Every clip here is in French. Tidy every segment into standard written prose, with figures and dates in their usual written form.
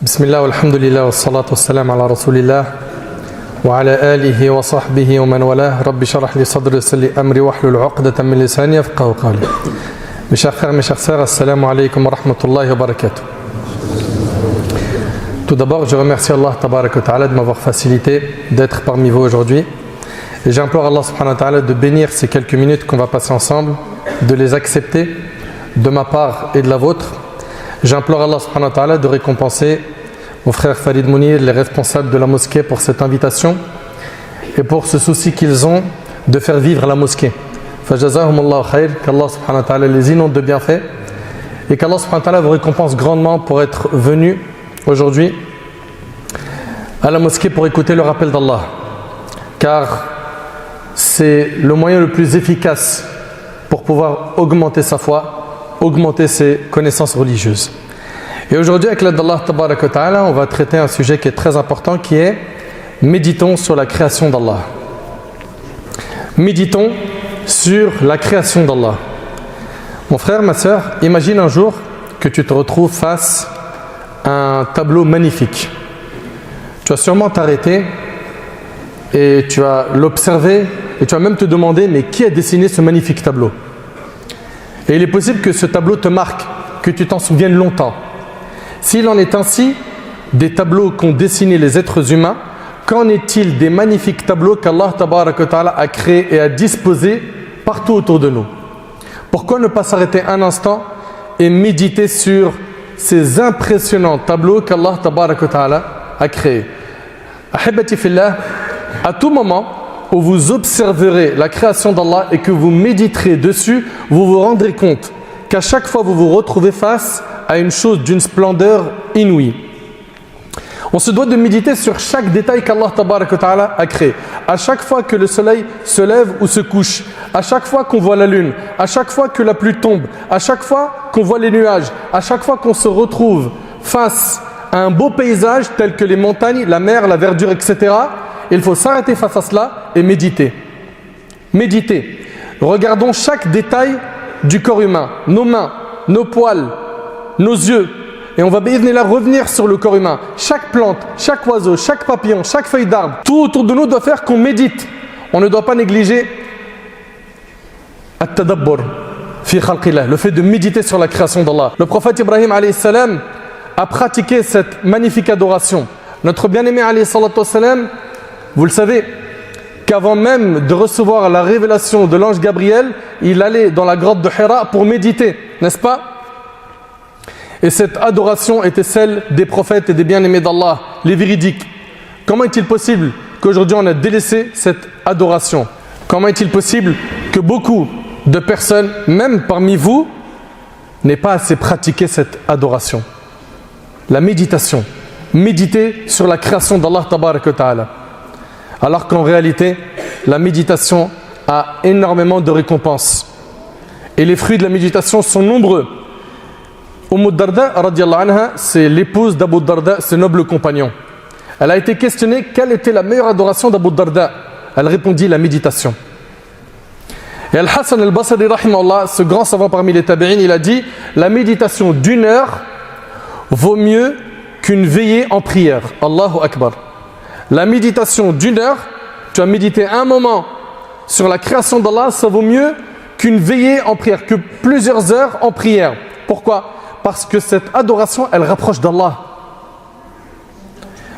بسم الله والحمد لله والصلاة والسلام على رسول الله وعلى آله وصحبه ومن والاه رب اشرح لي صدري ويسر لي أمري واحلل عقدة من لساني يفقهوا قولي. Mes chers frères, mes chères sœurs, assalamu alaikum wa rahmatullahi wa barakatuh. Tout d'abord, je remercie Allah tabaraka wa ta'ala de m'avoir facilité d'être parmi vous aujourd'hui. Et j'implore Allah subhanahu wa ta'ala de bénir ces quelques minutes qu'on va passer ensemble, de les accepter de ma part et de la vôtre. J'implore Allah subhanahu wa ta'ala de récompenser mon frère Farid Mounir, les responsables de la mosquée, pour cette invitation et pour ce souci qu'ils ont de faire vivre la mosquée. Fajazahum Allah khair, qu'Allah subhanahu wa ta'ala les inonde de bienfaits et qu'Allah subhanahu wa ta'ala vous récompense grandement pour être venu aujourd'hui à la mosquée pour écouter le rappel d'Allah. Car c'est le moyen le plus efficace pour pouvoir augmenter sa foi, augmenter ses connaissances religieuses. Et aujourd'hui, avec l'aide d'Allah tabaraka wa ta'ala, on va traiter un sujet qui est très important, qui est méditons sur la création d'Allah. Méditons sur la création d'Allah. Mon frère, ma soeur, imagine un jour que tu te retrouves face à un tableau magnifique. Tu vas sûrement t'arrêter et tu vas l'observer et tu vas même te demander, mais qui a dessiné ce magnifique tableau? Et il est possible que ce tableau te marque, que tu t'en souviennes longtemps. S'il en est ainsi des tableaux qu'ont dessinés les êtres humains, qu'en est-il des magnifiques tableaux qu'Allah tabaraka wa ta'ala a créés et a disposés partout autour de nous? Pourquoi ne pas s'arrêter un instant et méditer sur ces impressionnants tableaux qu'Allah tabaraka wa ta'ala a créés? Ahibati fillah, à tout moment où vous observerez la création d'Allah et que vous méditerez dessus, vous vous rendrez compte qu'à chaque fois vous vous retrouvez face à une chose d'une splendeur inouïe. On se doit de méditer sur chaque détail qu'Allah tabaraka wa ta'ala a créé. À chaque fois que le soleil se lève ou se couche, à chaque fois qu'on voit la lune, à chaque fois que la pluie tombe, à chaque fois qu'on voit les nuages, à chaque fois qu'on se retrouve face à un beau paysage tel que les montagnes, la mer, la verdure, etc., il faut s'arrêter face à cela et méditer. Méditer. Regardons chaque détail du corps humain, nos mains, nos poils, nos yeux. Et on va revenir sur le corps humain. Chaque plante, chaque oiseau, chaque papillon, chaque feuille d'arbre, tout autour de nous doit faire qu'on médite. On ne doit pas négliger at-tadabbur fi khalqillah, le fait de méditer sur la création d'Allah. Le prophète Ibrahim alayhi salam a pratiqué cette magnifique adoration. Notre bien-aimé alayhi salatu wassalam, vous le savez, qu'avant même de recevoir la révélation de l'ange Gabriel, il allait dans la grotte de Hira pour méditer, n'est-ce pas? Et cette adoration était celle des prophètes et des bien-aimés d'Allah, les véridiques. Comment est-il possible qu'aujourd'hui on a délaissé cette adoration? Comment est-il possible que beaucoup de personnes, même parmi vous, n'aient pas assez pratiqué cette adoration? La méditation. Méditer sur la création d'Allah tabaraka wa ta'ala. Alors qu'en réalité, la méditation a énormément de récompenses. Et les fruits de la méditation sont nombreux. Darda radiyallahu anha, c'est l'épouse d'Abu Darda, ce noble compagnon. Elle a été questionnée quelle était la meilleure adoration d'Abu Darda. Elle répondit la méditation. Et Al-Hassan al-Basri rahimahullah, ce grand savant parmi les tabi'in, il a dit la méditation d'une heure vaut mieux qu'une veillée en prière. Allahu Akbar. La méditation d'une heure, tu as médité un moment sur la création d'Allah, ça vaut mieux qu'une veillée en prière, que plusieurs heures en prière. Pourquoi? Parce que cette adoration, elle rapproche d'Allah.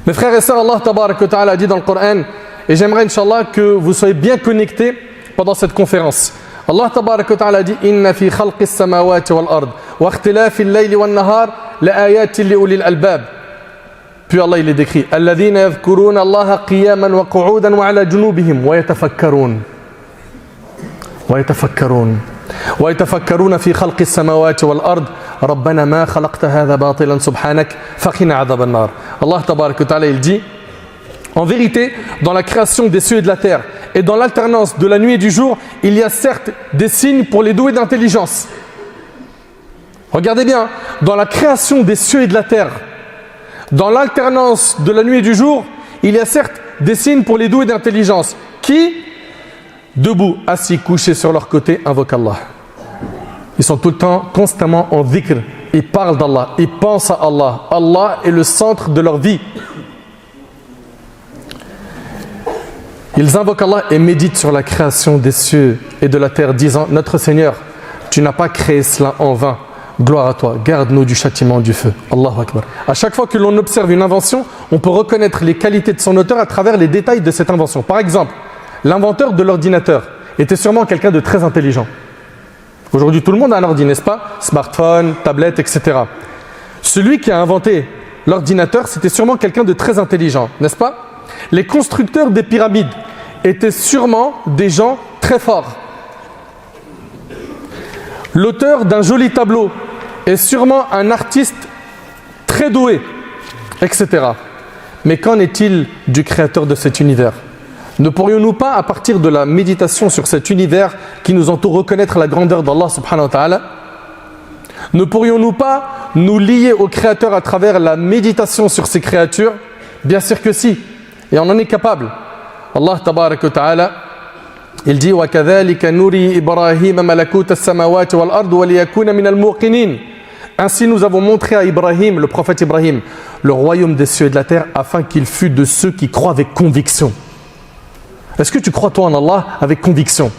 Mes frères et sœurs, Allah tabaraka wa ta'ala a dit dans le Coran, et j'aimerais Inch'Allah que vous soyez bien connectés pendant cette conférence. Allah tabaraka wa ta'ala a dit Inna fi khalqis samawati wal ard wa ikhtilafi al-layli wan nahar la ayatin li ulil albab. Puis Allah il est décrit alladhina yadhkuruna Allaha qiyaman wa qu'udan wa ala junubihim wa yatafakkarun ويتفكرون في خلق السماوات والأرض ربنا ما خلقت هذا باطلا سبحانك فقنا عذاب النار. Allah tabaraka wa ta'ala il dit en vérité dans la création des cieux et de la terre et dans l'alternance de la nuit et du jour il y a certes des signes pour les doués d'intelligence. Regardez bien, dans la création des cieux et de la terre, dans l'alternance de la nuit et du jour, il y a certes des signes pour les doués d'intelligence qui, debout, assis, couchés sur leur côté, invoquent Allah. Ils sont tout le temps, constamment en dhikr, ils parlent d'Allah, ils pensent à Allah. Allah est le centre de leur vie. Ils invoquent Allah et méditent sur la création des cieux et de la terre, disant « Notre Seigneur, tu n'as pas créé cela en vain. Gloire à toi, garde-nous du châtiment du feu. » Allahu Akbar. À chaque fois que l'on observe une invention, on peut reconnaître les qualités de son auteur à travers les détails de cette invention. Par exemple, l'inventeur de l'ordinateur était sûrement quelqu'un de très intelligent. Aujourd'hui, tout le monde a un ordi, n'est-ce pas? Smartphone, tablette, etc. Celui qui a inventé l'ordinateur, c'était sûrement quelqu'un de très intelligent, n'est-ce pas? Les constructeurs des pyramides étaient sûrement des gens très forts. L'auteur d'un joli tableau est sûrement un artiste très doué, etc. Mais qu'en est-il du créateur de cet univers? Ne pourrions-nous pas, à partir de la méditation sur cet univers qui nous entoure, reconnaître la grandeur d'Allah subhanahu wa ta'ala? Ne pourrions-nous pas nous lier au créateur à travers la méditation sur ces créatures? Bien sûr que si, et on en est capable. Allah tabarak wa ta'ala, il dit وَكَذَلِكَ نُرِي إِبْرَاهِيمَ مَلَكُوتَ السَّمَاوَاتِ وَالْأَرْضِ وَلِيَكُونَ مِنَ الْمُوقِنِينَ. Ainsi nous avons montré à Ibrahim, le prophète Ibrahim, le royaume des cieux et de la terre, afin qu'il fût de ceux qui croient avec conviction. Est-ce que tu crois toi en Allah avec conviction?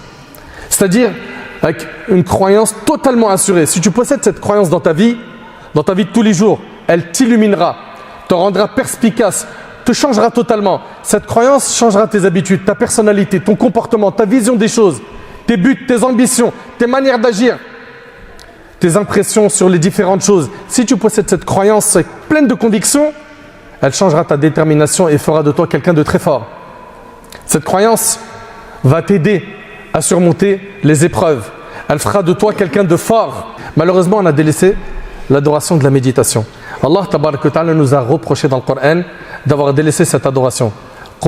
C'est-à-dire avec une croyance totalement assurée. Si tu possèdes cette croyance dans ta vie de tous les jours, elle t'illuminera, te rendra perspicace, te changera totalement. Cette croyance changera tes habitudes, ta personnalité, ton comportement, ta vision des choses, tes buts, tes ambitions, tes manières d'agir, tes impressions sur les différentes choses. Si tu possèdes cette croyance pleine de conviction, elle changera ta détermination et fera de toi quelqu'un de très fort. Cette croyance va t'aider à surmonter les épreuves. Elle fera de toi quelqu'un de fort. Malheureusement, on a délaissé l'adoration de la méditation. Allah tabarak wa ta'ala nous a reproché dans le Coran d'avoir délaissé cette adoration. Dis,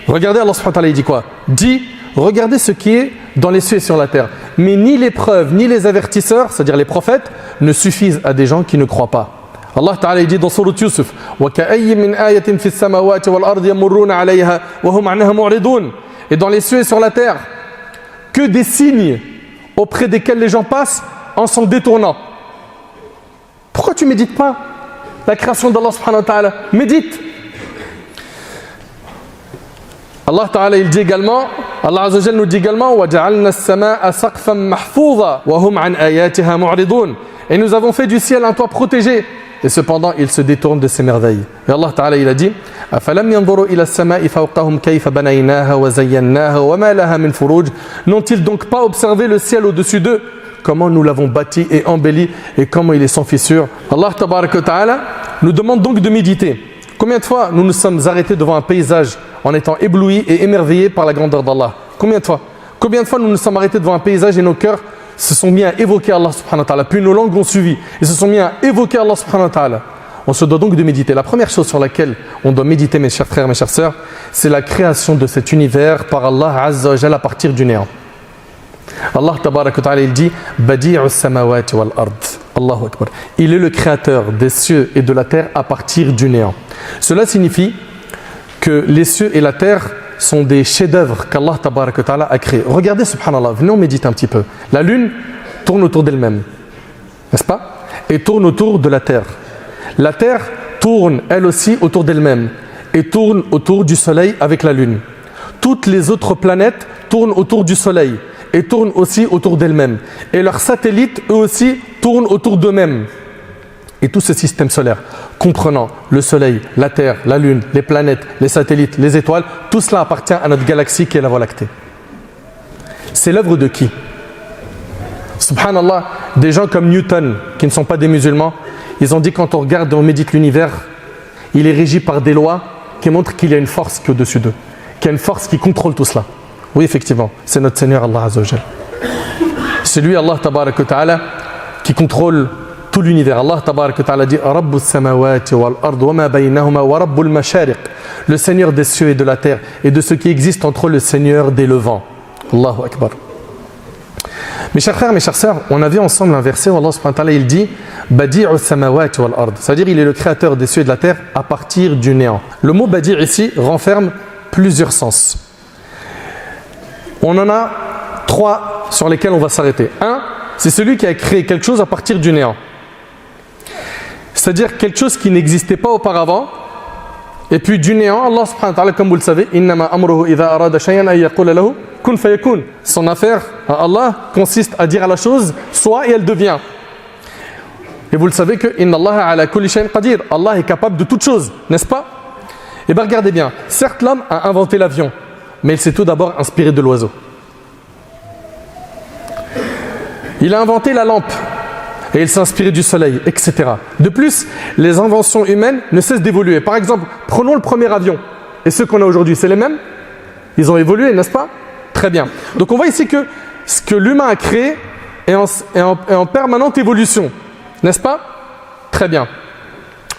regardez, Allah subhanahu wa ta'ala, il dit quoi? Dis, regardez ce qui est dans les cieux et sur la terre. Mais ni les preuves, ni les avertisseurs, c'est-à-dire les prophètes, ne suffisent à des gens qui ne croient pas. Allah Ta'ala dit dans Sourate Yusuf et dans les cieux et sur la terre, que des signes auprès desquels les gens passent en s'en détournant. Pourquoi tu ne médites pas la création d'Allah subhanahu wa ta'ala? Médite. Allah Ta'ala il dit également, Allah Azza wa Jalla nous dit également وَجَعَلْنَا السَّمَاءَ سَقْفًا مَحْفُوظًا وَهُمْ عَنْ آيَاتِهَا مُعْرِضُونَ. Et nous avons fait du ciel un toit protégé. Et cependant, ils se détournent de ces merveilles. Et Allah Ta'ala, il a dit أَفَلَمْ يَنْظُرُوا إِلَى السَّمَاءِ فَوْقَهُمْ كَيْفَ بَنَيْنَاهَا وَزَيَّنَّاهَا وَمَا لَهَا مِنْ فُرُوجٍ. N'ont-ils donc pas observé le ciel au-dessus d'eux? Comment nous l'avons bâti et embelli et comment il est sans fissure. Allah Ta'ala nous demande donc de méditer. Combien de fois nous nous sommes arrêtés devant un paysage en étant éblouis et émerveillés par la grandeur d'Allah? Combien de fois? Combien de fois nous nous sommes arrêtés devant un paysage et nos cœurs se sont mis à évoquer Allah subhanahu wa ta'ala, puis nos langues ont suivi et se sont mis à évoquer Allah subhanahu wa ta'ala. On se doit donc de méditer. La première chose sur laquelle on doit méditer, mes chers frères, mes chères sœurs, c'est la création de cet univers par Allah Azza wa Jalla à partir du néant. Allah tabarak wa ta'ala il dit Badi'us samawati wal ard. Allahu Akbar. Il est le créateur des cieux et de la terre à partir du néant. Cela signifie que les cieux et la terre sont des chefs-d'œuvre qu'Allah tabarak wa ta'ala a créés. Regardez, subhanallah, venez on médite un petit peu. La lune tourne autour d'elle-même, n'est-ce pas? Et tourne autour de la terre. La terre tourne elle aussi autour d'elle-même et tourne autour du soleil avec la lune. Toutes les autres planètes tournent autour du soleil et tournent aussi autour d'elles-mêmes. Et leurs satellites, eux aussi, tournent autour d'eux-mêmes. Et tout ce système solaire, comprenant le soleil, la terre, la lune, les planètes, les satellites, les étoiles, tout cela appartient à notre galaxie qui est la Voie lactée. C'est l'œuvre de qui? Subhanallah, des gens comme Newton, qui ne sont pas des musulmans, ils ont dit quand on regarde et on médite l'univers, il est régi par des lois qui montrent qu'il y a une force qui est au-dessus d'eux, qu'il y a une force qui contrôle tout cela. Oui, effectivement, c'est notre Seigneur Allah Azza wa Jalla. C'est lui, Allah Tabarak wa Ta'ala, qui contrôle tout l'univers. Allah Tabarak wa Ta'ala dit Rabbus samawati wal ard wa ma baynahuma wa rabbul mashariq. Le Seigneur des cieux et de la terre et de ce qui existe entre eux, le Seigneur des levants. Allahu Akbar. Mes chers frères, mes chères sœurs, on a vu ensemble un verset où Allah subhanahu wa ta'ala il dit Badi'us samawati wal ard. C'est-à-dire il est le créateur des cieux et de la terre à partir du néant. Le mot Badi' ici renferme plusieurs sens. On en a 3 sur lesquels on va s'arrêter. 1, c'est celui qui a créé quelque chose à partir du néant. C'est-à-dire quelque chose qui n'existait pas auparavant. Et puis du néant, Allah subhanahu wa ta'ala, comme vous le savez, innama amruhu idha arada shay'an ay yaqula lahu kun fayakun. Son affaire à Allah consiste à dire à la chose soit et elle devient. Et vous le savez que inna Allah ala kulli shay'in qadir. Allah est capable de toute chose, n'est-ce pas? Et bien regardez bien, certes l'homme a inventé l'avion, mais il s'est tout d'abord inspiré de l'oiseau. Il a inventé la lampe et il s'est inspiré du soleil, etc. De plus, les inventions humaines ne cessent d'évoluer. Par exemple, prenons le premier avion et ceux qu'on a aujourd'hui, c'est les mêmes? Ils ont évolué, n'est-ce pas? Très bien. Donc on voit ici que ce que l'humain a créé est en permanente évolution, n'est-ce pas? Très bien.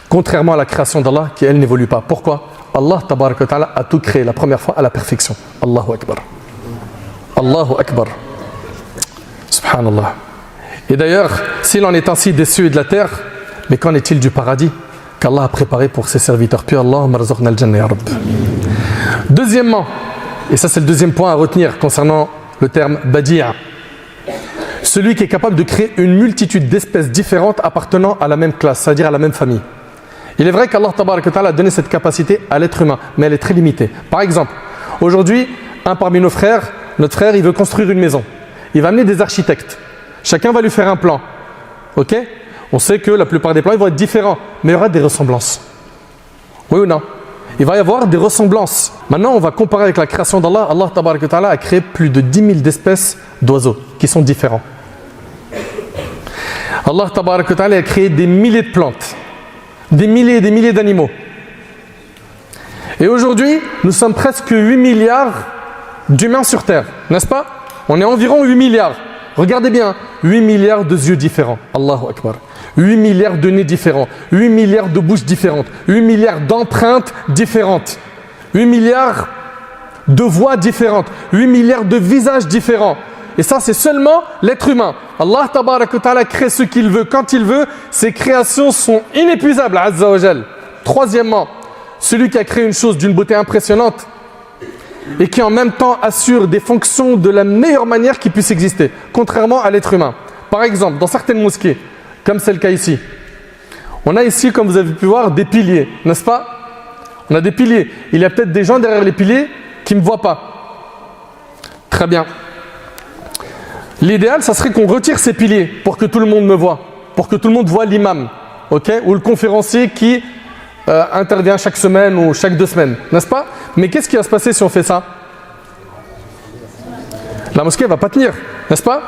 Contrairement à la création d'Allah qui, elle, n'évolue pas. Pourquoi? Allah tabaraka wa ta'ala a tout créé la première fois à la perfection. Allahu Akbar. Allahu Akbar. Subhanallah. Et d'ailleurs, s'il en est ainsi des cieux et de la terre, mais qu'en est-il du paradis qu'Allah a préparé pour ses serviteurs pieux? Allahumma rzuqna al-jannah ya Rabb. Deuxièmement, et ça c'est le deuxième point à retenir concernant le terme badi'a, celui qui est capable de créer une multitude d'espèces différentes appartenant à la même classe, c'est-à-dire à la même famille. Il est vrai qu'Allah tabaraka wa ta'ala a donné cette capacité à l'être humain, mais elle est très limitée. Par exemple, aujourd'hui, un parmi nos frères, notre frère, il veut construire une maison. Il va amener des architectes. Chacun va lui faire un plan. Ok? On sait que la plupart des plans ils vont être différents, mais il y aura des ressemblances. Oui ou non? Il va y avoir des ressemblances. Maintenant, on va comparer avec la création d'Allah. Allah tabaraka wa ta'ala a créé plus de 10 000 espèces d'oiseaux qui sont différents. Allah tabaraka wa ta'ala a créé des milliers de plantes, des milliers et des milliers d'animaux. Et aujourd'hui, nous sommes presque 8 milliards d'humains sur Terre, n'est-ce pas? On est environ 8 milliards. Regardez bien, 8 milliards de yeux différents. Allahu Akbar. 8 milliards de nez différents. 8 milliards de bouches différentes. 8 milliards d'empreintes différentes. 8 milliards de voix différentes. 8 milliards de visages différents. Et ça, c'est seulement l'être humain. Allah tabaraka wa ta'ala crée ce qu'il veut, quand il veut. Ses créations sont inépuisables, azza wa jal. Troisièmement, celui qui a créé une chose d'une beauté impressionnante et qui en même temps assure des fonctions de la meilleure manière qui puisse exister, contrairement à l'être humain. Par exemple, dans certaines mosquées, comme c'est le cas ici, on a ici, comme vous avez pu voir, des piliers, n'est-ce pas? On a des piliers. Il y a peut-être des gens derrière les piliers qui ne me voient pas. Très bien. L'idéal, ça serait qu'on retire ces piliers pour que tout le monde me voie, pour que tout le monde voie l'imam, ok? Ou le conférencier qui intervient chaque semaine ou chaque 2 semaines, n'est-ce pas? Mais qu'est-ce qui va se passer si on fait ça? La mosquée ne va pas tenir, n'est-ce pas?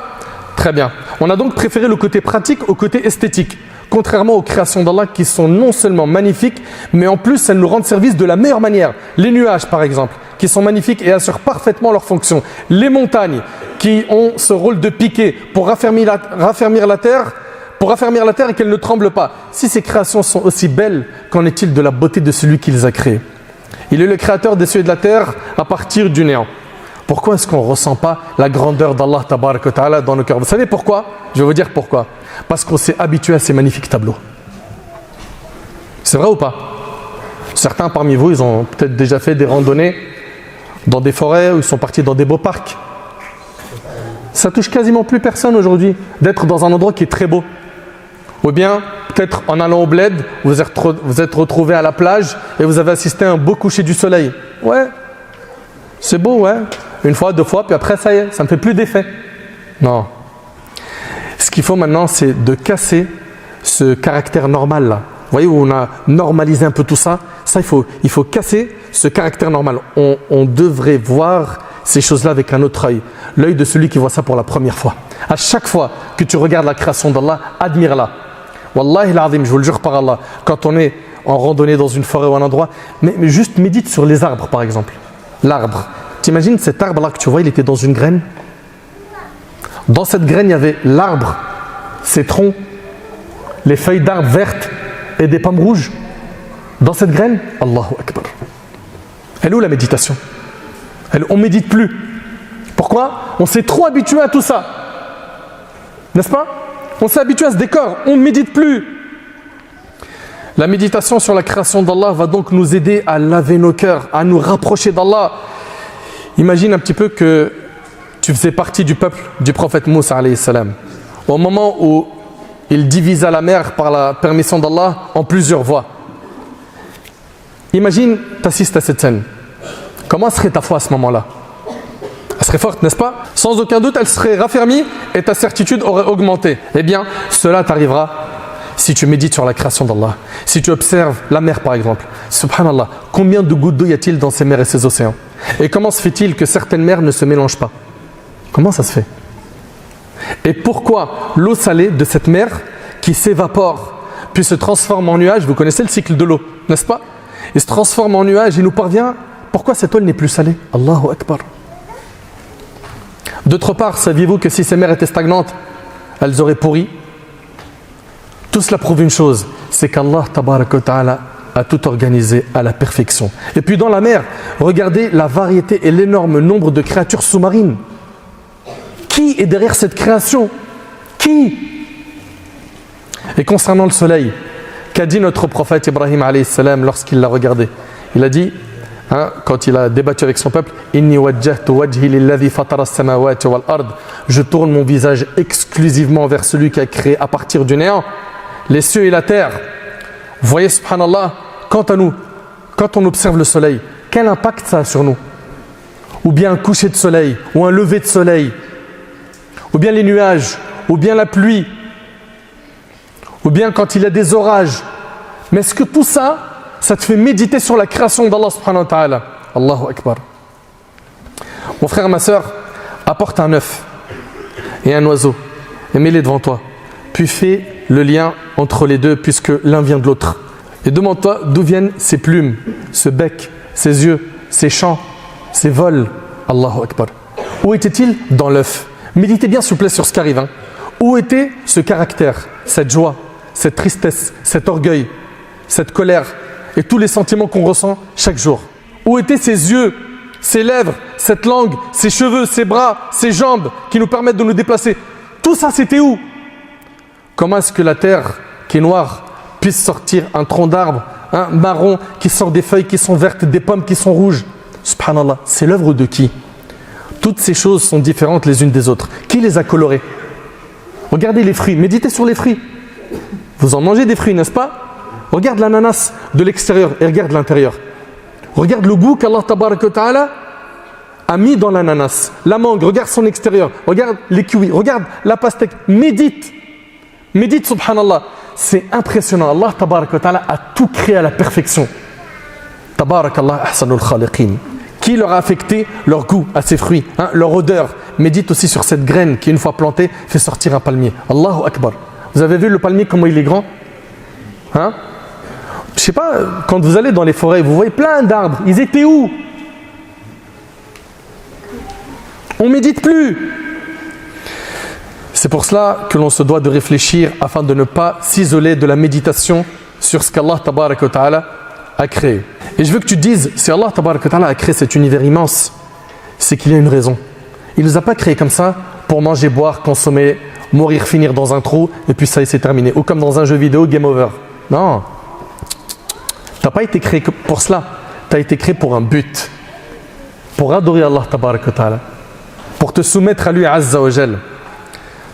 Très bien. On a donc préféré le côté pratique au côté esthétique, contrairement aux créations d'Allah qui sont non seulement magnifiques, mais en plus elles nous rendent service de la meilleure manière. Les nuages par exemple, qui sont magnifiques et assurent parfaitement leur fonction. Les montagnes, qui ont ce rôle de piquet pour raffermir la terre et qu'elle ne tremble pas. Si ces créations sont aussi belles, qu'en est-il de la beauté de celui qui les a créées? Il est le créateur des cieux et de la terre à partir du néant. Pourquoi est-ce qu'on ne ressent pas la grandeur d'Allah tabaraka wa ta'ala dans nos cœurs? Vous savez pourquoi? Je vais vous dire pourquoi. Parce qu'on s'est habitué à ces magnifiques tableaux. C'est vrai ou pas? Certains parmi vous, ils ont peut-être déjà fait des randonnées dans des forêts ou ils sont partis dans des beaux parcs. Ça touche quasiment plus personne aujourd'hui d'être dans un endroit qui est très beau. Ou bien, peut-être en allant au bled, vous êtes retrouvé à la plage et vous avez assisté à un beau coucher du soleil. Ouais, c'est beau, ouais. 1 fois, 2 fois, puis après, ça y est, ça ne fait plus d'effet. Non. Ce qu'il faut maintenant, c'est de casser ce caractère normal là. Vous voyez où on a normalisé un peu tout ça? Ça, il faut casser ce caractère normal. On devrait voir ces choses-là avec un autre œil. L'œil de celui qui voit ça pour la première fois. À chaque fois que tu regardes la création d'Allah, admire-la. Wallahi l'azim, je vous le jure par Allah, quand on est en randonnée dans une forêt ou un endroit, mais juste médite sur les arbres par exemple. L'arbre. T'imagines cet arbre-là que tu vois, il était dans une graine. Dans cette graine, il y avait l'arbre, ses troncs, les feuilles d'arbre vertes et des pommes rouges. Dans cette graine, Allahu Akbar. Elle est où la méditation? On ne médite plus. Pourquoi? On s'est trop habitué à tout ça. N'est-ce pas? On s'est habitué à ce décor. On ne médite plus. La méditation sur la création d'Allah va donc nous aider à laver nos cœurs, à nous rapprocher d'Allah. Imagine un petit peu que tu faisais partie du peuple du prophète Moussa alayhi salam. Au moment où il divisa la mer par la permission d'Allah en plusieurs voies. Imagine, tu assistes à cette scène. Comment serait ta foi à ce moment-là? Elle serait forte, n'est-ce pas? Sans aucun doute, elle serait raffermie et ta certitude aurait augmenté. Eh bien, cela t'arrivera si tu médites sur la création d'Allah. Si tu observes la mer, par exemple. Subhanallah, combien de gouttes d'eau y a-t-il dans ces mers et ces océans? Et comment se fait-il que certaines mers ne se mélangent pas? Comment ça se fait? Et pourquoi l'eau salée de cette mer qui s'évapore puis se transforme en nuage? Vous connaissez le cycle de l'eau, n'est-ce pas? Il se transforme en nuage et nous parvient. Pourquoi cette eau n'est plus salée? Allahu Akbar. D'autre part, saviez-vous que si ces mers étaient stagnantes, elles auraient pourri? Tout cela prouve une chose, c'est qu'Allah tabaraka wa ta'ala a tout organisé à la perfection. Et puis dans la mer, regardez la variété et l'énorme nombre de créatures sous-marines. Qui est derrière cette création? Qui? Et concernant le soleil, qu'a dit notre prophète Ibrahim alayhi salam lorsqu'il l'a regardé? Il a dit, quand il a débattu avec son peuple, Inni wajjahtu wajhi lilladhi fatara as-samawati wal ard. Je tourne mon visage exclusivement vers celui qui a créé à partir du néant les cieux et la terre. Vous voyez, subhanallah, quant à nous, quand on observe le soleil, quel impact ça a sur nous? Ou bien un coucher de soleil, ou un lever de soleil, ou bien les nuages, ou bien la pluie, ou bien quand il y a des orages. Mais est-ce que tout ça, ça te fait méditer sur la création d'Allah subhanahu wa ta'ala? Allahu Akbar. Mon frère, ma soeur, apporte un œuf et un oiseau et mets-les devant toi. Puis fais le lien entre les deux puisque l'un vient de l'autre. Et demande-toi d'où viennent ces plumes, ce bec, ces yeux, ces chants, ces vols. Allahu Akbar. Où était-il? Dans l'œuf. Méditez bien s'il vous plaît sur ce qui arrive. Où était ce caractère, cette joie, cette tristesse, cet orgueil, cette colère et tous les sentiments qu'on ressent chaque jour? Où étaient ses yeux, ses lèvres, cette langue, ses cheveux, ses bras, ses jambes qui nous permettent de nous déplacer? Tout ça, c'était où? Comment est-ce que la terre qui est noire puisse sortir un tronc d'arbre, un marron qui sort des feuilles qui sont vertes, des pommes qui sont rouges? Subhanallah, c'est l'œuvre de qui? Toutes ces choses sont différentes les unes des autres. Qui les a colorées? Regardez les fruits, méditez sur les fruits. Vous en mangez des fruits, n'est-ce pas? Regarde l'ananas de l'extérieur et regarde l'intérieur. Regarde le goût qu'Allah tabaraka wa ta'ala a mis dans l'ananas. La mangue, regarde son extérieur. Regarde les kiwis, regarde la pastèque. Médite. Médite, subhanallah. C'est impressionnant. Allah tabaraka wa ta'ala a tout créé à la perfection. Tabarakallah ahsanul khaliqin. Qui leur a affecté leur goût à ces fruits, leur odeur? Médite aussi sur cette graine qui, une fois plantée, fait sortir un palmier. Allahu Akbar. Vous avez vu le palmier, comment il est grand? Je sais pas, quand vous allez dans les forêts, vous voyez plein d'arbres. Ils étaient où? On ne médite plus. C'est pour cela que l'on se doit de réfléchir afin de ne pas s'isoler de la méditation sur ce qu'Allah tabaraka wa ta'ala a créé. Et je veux que tu te dises, si Allah tabaraka wa ta'ala a créé cet univers immense, c'est qu'il y a une raison. Il ne nous a pas créés comme ça pour manger, boire, consommer, mourir, finir dans un trou et puis ça y est, c'est terminé. Ou comme dans un jeu vidéo, game over. Non. Tu n'as pas été créé pour cela. Tu as été créé pour un but. Pour adorer Allah tabaraka wa ta'ala. Pour te soumettre à lui azza wa jal.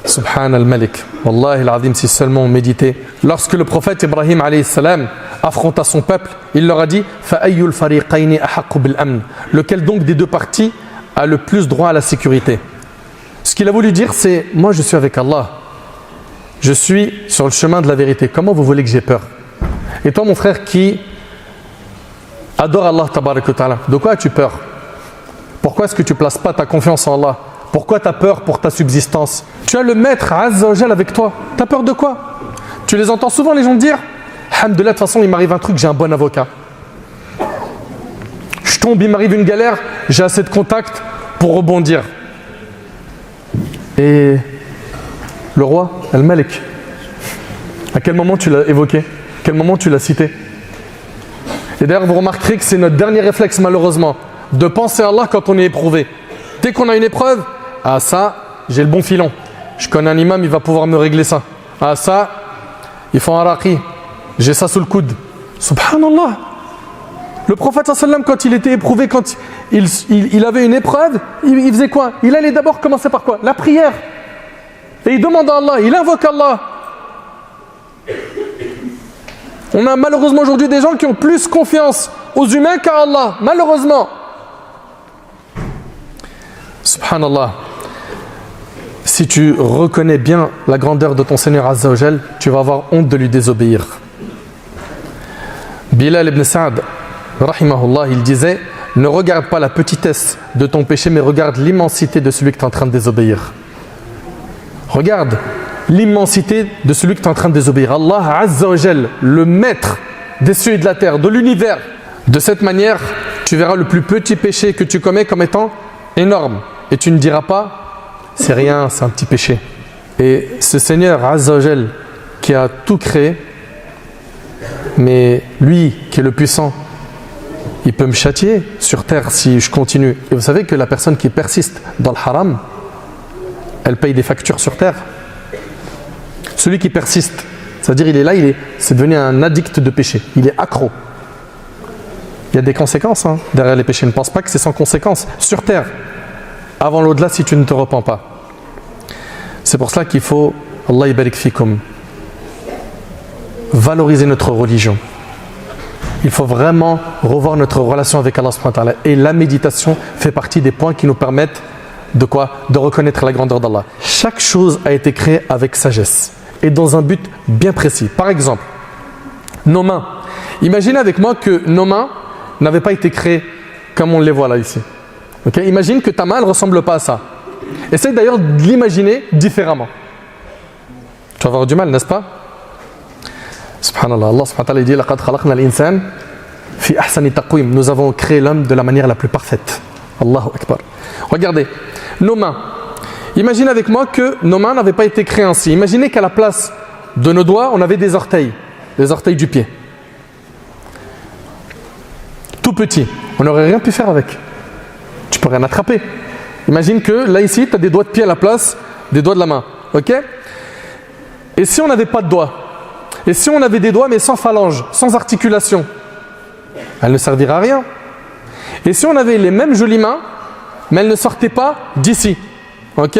Subhan al-Malik. Wallahi al-Azim, si seulement on méditait. Lorsque le prophète Ibrahim alayhi salam affronta son peuple, il leur a dit فَأَيُّ الْفَرِيقَيْنِ أَحَقُّ بِالْأَمْنِ. Lequel donc des deux parties a le plus droit à la sécurité? Ce qu'il a voulu dire, c'est moi je suis avec Allah. Je suis sur le chemin de la vérité. Comment vous voulez que j'ai peur? Et toi, mon frère qui adore Allah tabaraka wa ta'ala, de quoi as-tu peur? Pourquoi est-ce que tu ne places pas ta confiance en Allah? Pourquoi tu as peur pour ta subsistance? Tu as le maître Azza wa Jal avec toi. Tu as peur de quoi? Tu les entends souvent les gens dire Alhamdulillah, de toute façon il m'arrive un truc, j'ai un bon avocat. Je tombe, il m'arrive une galère, j'ai assez de contacts pour rebondir. Et le roi, Al-Malik, à quel moment tu l'as évoqué? À quel moment tu l'as cité? Et d'ailleurs vous remarquerez que c'est notre dernier réflexe malheureusement, de penser à Allah quand on est éprouvé. Dès qu'on a une épreuve, ah ça, j'ai le bon filon. Je connais un imam, il va pouvoir me régler ça. Ah ça, ils font un raqi. J'ai ça sous le coude. Subhanallah. Le prophète sallam, quand il était éprouvé, quand il avait une épreuve, il faisait quoi? Il allait d'abord commencer par quoi? La prière. Et il demande à Allah, il invoque Allah. On a malheureusement aujourd'hui des gens qui ont plus confiance aux humains qu'à Allah, malheureusement. Subhanallah. Si tu reconnais bien la grandeur de ton Seigneur Azza wa Jal, tu vas avoir honte de lui désobéir. Bilal ibn Sa'd, rahimahullah, il disait: ne regarde pas la petitesse de ton péché, mais regarde l'immensité de celui que tu es en train de désobéir. Regarde l'immensité de celui que tu es en train de désobéir. Allah Azza wa Jal, le maître des cieux et de la terre, de l'univers. De cette manière, tu verras le plus petit péché que tu commets comme étant énorme. Et tu ne diras pas: c'est rien, c'est un petit péché. Et ce Seigneur Azza wa Jal qui a tout créé, mais lui qui est le puissant, il peut me châtier sur terre si je continue. Et vous savez que la personne qui persiste dans le haram, elle paye des factures sur terre. Celui qui persiste, c'est-à-dire il est là, c'est devenu un addict de péché, il est accro. Il y a des conséquences derrière les péchés. Ne pense pas que c'est sans conséquences. Sur terre, avant l'au-delà, si tu ne te repens pas. C'est pour cela qu'il faut, Allah yabarik fikum, valoriser notre religion. Il faut vraiment revoir notre relation avec Allah subhanahu wa ta'ala. Et la méditation fait partie des points qui nous permettent de quoi? De reconnaître la grandeur d'Allah. Chaque chose a été créée avec sagesse et dans un but bien précis. Par exemple, nos mains. Imaginez avec moi que nos mains n'avaient pas été créées comme on les voit là ici. Okay? Imagine que ta main ne ressemble pas à ça. Essaye d'ailleurs de l'imaginer différemment. Tu vas avoir du mal, n'est-ce pas? Subhanallah, Allah subhanahu wa ta'ala dit: laqad khalaqna al-insan fi ahsani taqwim. Nous avons créé l'homme de la manière la plus parfaite. Allahu Akbar. Regardez, nos mains. Imagine avec moi que nos mains n'avaient pas été créées ainsi. Imaginez qu'à la place de nos doigts, on avait des orteils du pied. Tout petit. On n'aurait rien pu faire avec. Tu peux rien attraper. Imagine que là ici, tu as des doigts de pied à la place des doigts de la main. Ok? Et si on n'avait pas de doigts? Et si on avait des doigts mais sans phalanges, sans articulation? Elle ne servirait à rien. Et si on avait les mêmes jolies mains, mais elles ne sortaient pas d'ici? Ok?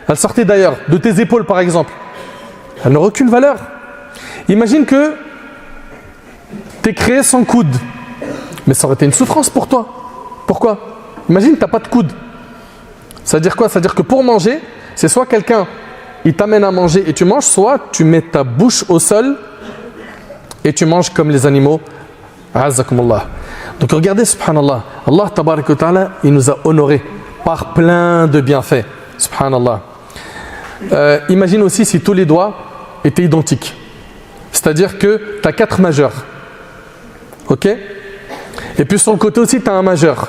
Elles sortaient d'ailleurs, de tes épaules par exemple. Elles n'auraient aucune valeur. Imagine que tu es créé sans coude. Mais ça aurait été une souffrance pour toi. Pourquoi? Imagine que tu n'as pas de coude. Ça veut dire quoi? Ça veut dire que pour manger, c'est soit quelqu'un il t'amène à manger et tu manges, soit tu mets ta bouche au sol et tu manges comme les animaux. Azakumullah. Donc regardez, subhanallah, Allah tabarak wa ta'ala, il nous a honorés par plein de bienfaits. Subhanallah. Imagine aussi si tous les doigts étaient identiques. C'est-à-dire que tu as 4 majeurs. Ok? Et puis sur le côté aussi, tu as un majeur.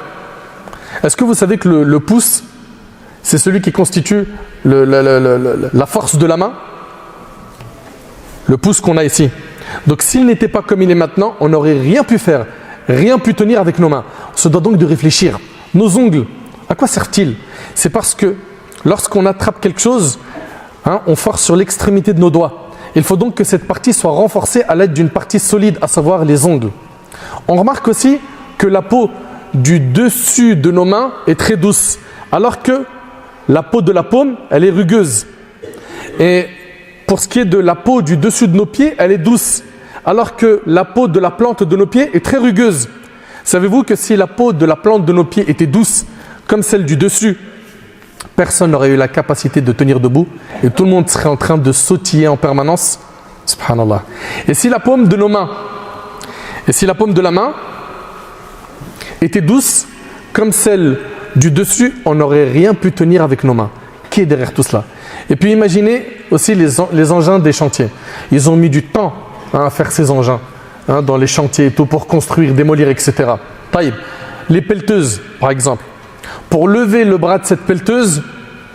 Est-ce que vous savez que le pouce, c'est celui qui constitue la force de la main? Le pouce qu'on a ici. Donc s'il n'était pas comme il est maintenant, on n'aurait rien pu faire, rien pu tenir avec nos mains. On se doit donc de réfléchir. Nos ongles, à quoi servent-ils? C'est parce que lorsqu'on attrape quelque chose, on force sur l'extrémité de nos doigts. Il faut donc que cette partie soit renforcée à l'aide d'une partie solide, à savoir les ongles. On remarque aussi que la peau du dessus de nos mains est très douce, alors que la peau de la paume, elle est rugueuse. Et pour ce qui est de la peau du dessus de nos pieds, elle est douce, alors que la peau de la plante de nos pieds est très rugueuse. Savez-vous que si la peau de la plante de nos pieds était douce, comme celle du dessus, personne n'aurait eu la capacité de tenir debout et tout le monde serait en train de sautiller en permanence. Subhanallah. Et si la paume de nos mains, et si la paume de la main était douce, comme celle du dessus, on n'aurait rien pu tenir avec nos mains. Qui est derrière tout cela? Et puis imaginez aussi les engins des chantiers. Ils ont mis du temps à faire ces engins dans les chantiers et tout pour construire, démolir, etc. Taïb. Les pelleteuses, par exemple. Pour lever le bras de cette pelleteuse,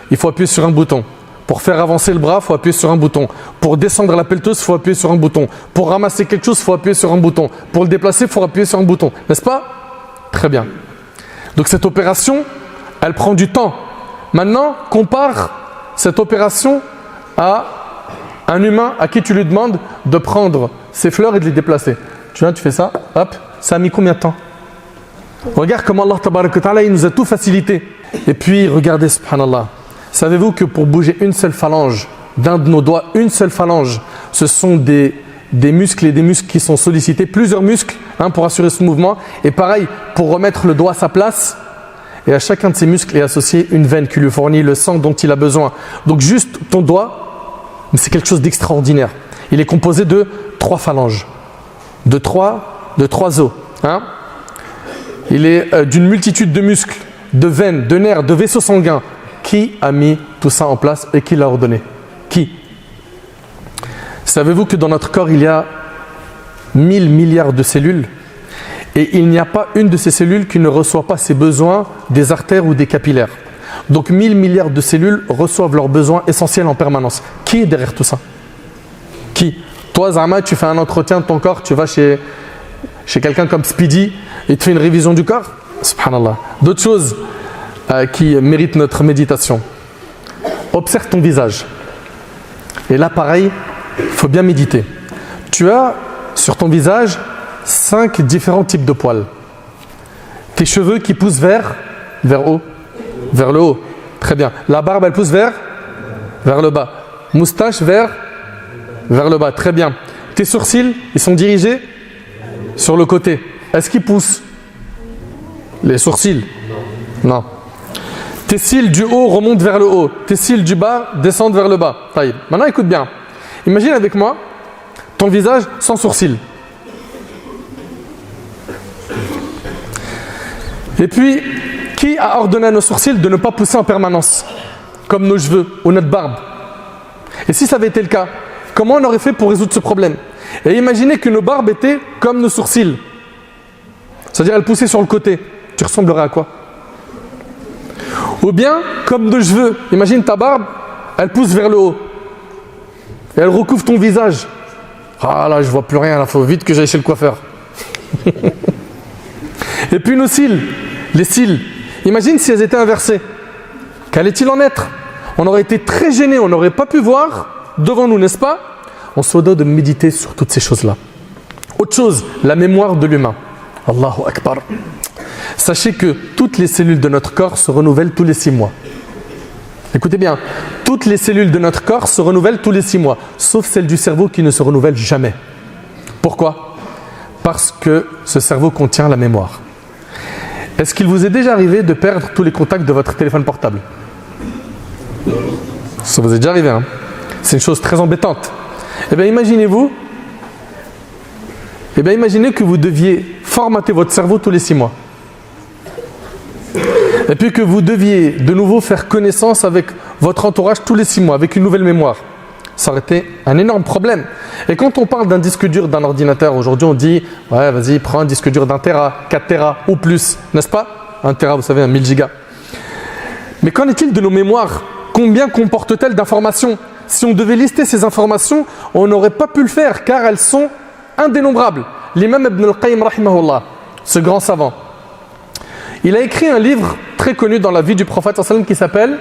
il faut appuyer sur un bouton. Pour faire avancer le bras, il faut appuyer sur un bouton. Pour descendre la pelleteuse, il faut appuyer sur un bouton. Pour ramasser quelque chose, il faut appuyer sur un bouton. Pour le déplacer, il faut appuyer sur un bouton. N'est-ce pas? Très bien. Donc cette opération, elle prend du temps. Maintenant, compare cette opération à un humain à qui tu lui demandes de prendre ses fleurs et de les déplacer. Tu viens, tu fais ça, hop, ça a mis combien de temps? Regarde comment Allah tabaraka wa ta'ala, il nous a tout facilité. Et puis, regardez, subhanallah. Savez-vous que pour bouger une seule phalange d'un de nos doigts, une seule phalange, ce sont des muscles et des muscles qui sont sollicités, plusieurs muscles pour assurer ce mouvement. Et pareil, pour remettre le doigt à sa place. Et à chacun de ces muscles est associée une veine qui lui fournit le sang dont il a besoin. Donc juste ton doigt, c'est quelque chose d'extraordinaire. Il est composé de 3 phalanges, de trois os. Il est d'une multitude de muscles, de veines, de nerfs, de vaisseaux sanguins. Qui a mis tout ça en place et qui l'a ordonné? Qui? Savez-vous que dans notre corps, il y a 1000 milliards de cellules et il n'y a pas une de ces cellules qui ne reçoit pas ses besoins des artères ou des capillaires. Donc 1000 milliards de cellules reçoivent leurs besoins essentiels en permanence. Qui est derrière tout ça? Qui? Toi, Zama, tu fais un entretien de ton corps, tu vas chez quelqu'un comme Speedy, il te fait une révision du corps. Subhanallah. D'autres choses qui méritent notre méditation. Observe ton visage. Et là, pareil, il faut bien méditer. Tu as sur ton visage 5 différents types de poils. Tes cheveux qui poussent vers haut, vers le haut. Très bien. La barbe, elle pousse vers le bas. Moustache vers le bas. Très bien. Tes sourcils, ils sont dirigés sur le côté. Est-ce qu'ils poussent? Les sourcils? Non. Tes cils du haut remontent vers le haut. Tes cils du bas descendent vers le bas. Taïb. Maintenant, écoute bien. Imagine avec moi ton visage sans sourcils. Et puis, qui a ordonné à nos sourcils de ne pas pousser en permanence, comme nos cheveux ou notre barbe? Et si ça avait été le cas, comment on aurait fait pour résoudre ce problème? Et imaginez que nos barbes étaient comme nos sourcils. C'est-à-dire, elles poussaient sur le côté. Tu ressemblerais à quoi? Ou bien, comme nos cheveux. Imagine ta barbe, elle pousse vers le haut. Et elle recouvre ton visage. Ah là, je vois plus rien, il faut vite que j'aille chez le coiffeur. Et puis nos cils, les cils. Imagine si elles étaient inversées. Qu'allait-il en être? On aurait été très gênés, on n'aurait pas pu voir devant nous, n'est-ce pas? On se doit de méditer sur toutes ces choses-là. Autre chose, la mémoire de l'humain. Allahu Akbar. Sachez que toutes les cellules de notre corps se renouvellent tous les 6 mois. Écoutez bien, toutes les cellules de notre corps se renouvellent tous les 6 mois, sauf celle du cerveau qui ne se renouvelle jamais. Pourquoi? Parce que ce cerveau contient la mémoire. Est-ce qu'il vous est déjà arrivé de perdre tous les contacts de votre téléphone portable? Ça vous est déjà arrivé, hein? C'est une chose très embêtante. Eh bien, imaginez que vous deviez formater votre cerveau tous les 6 mois. Et puis que vous deviez de nouveau faire connaissance avec votre entourage tous les 6 mois, avec une nouvelle mémoire. Ça aurait été un énorme problème. Et quand on parle d'un disque dur d'un ordinateur, aujourd'hui on dit « Ouais, vas-y, prends un disque dur d'1 Tera, 4 Tera ou plus, n'est-ce pas? 1 Tera, vous savez, 1000 gigas. » Mais qu'en est-il de nos mémoires? Combien comportent-elles d'informations? Si on devait lister ces informations, on n'aurait pas pu le faire car elles sont indénombrables. L'imam Ibn al-Qayyim, rahimahullah, ce grand savant, il a écrit un livre très connu dans la vie du prophète sallam qui s'appelle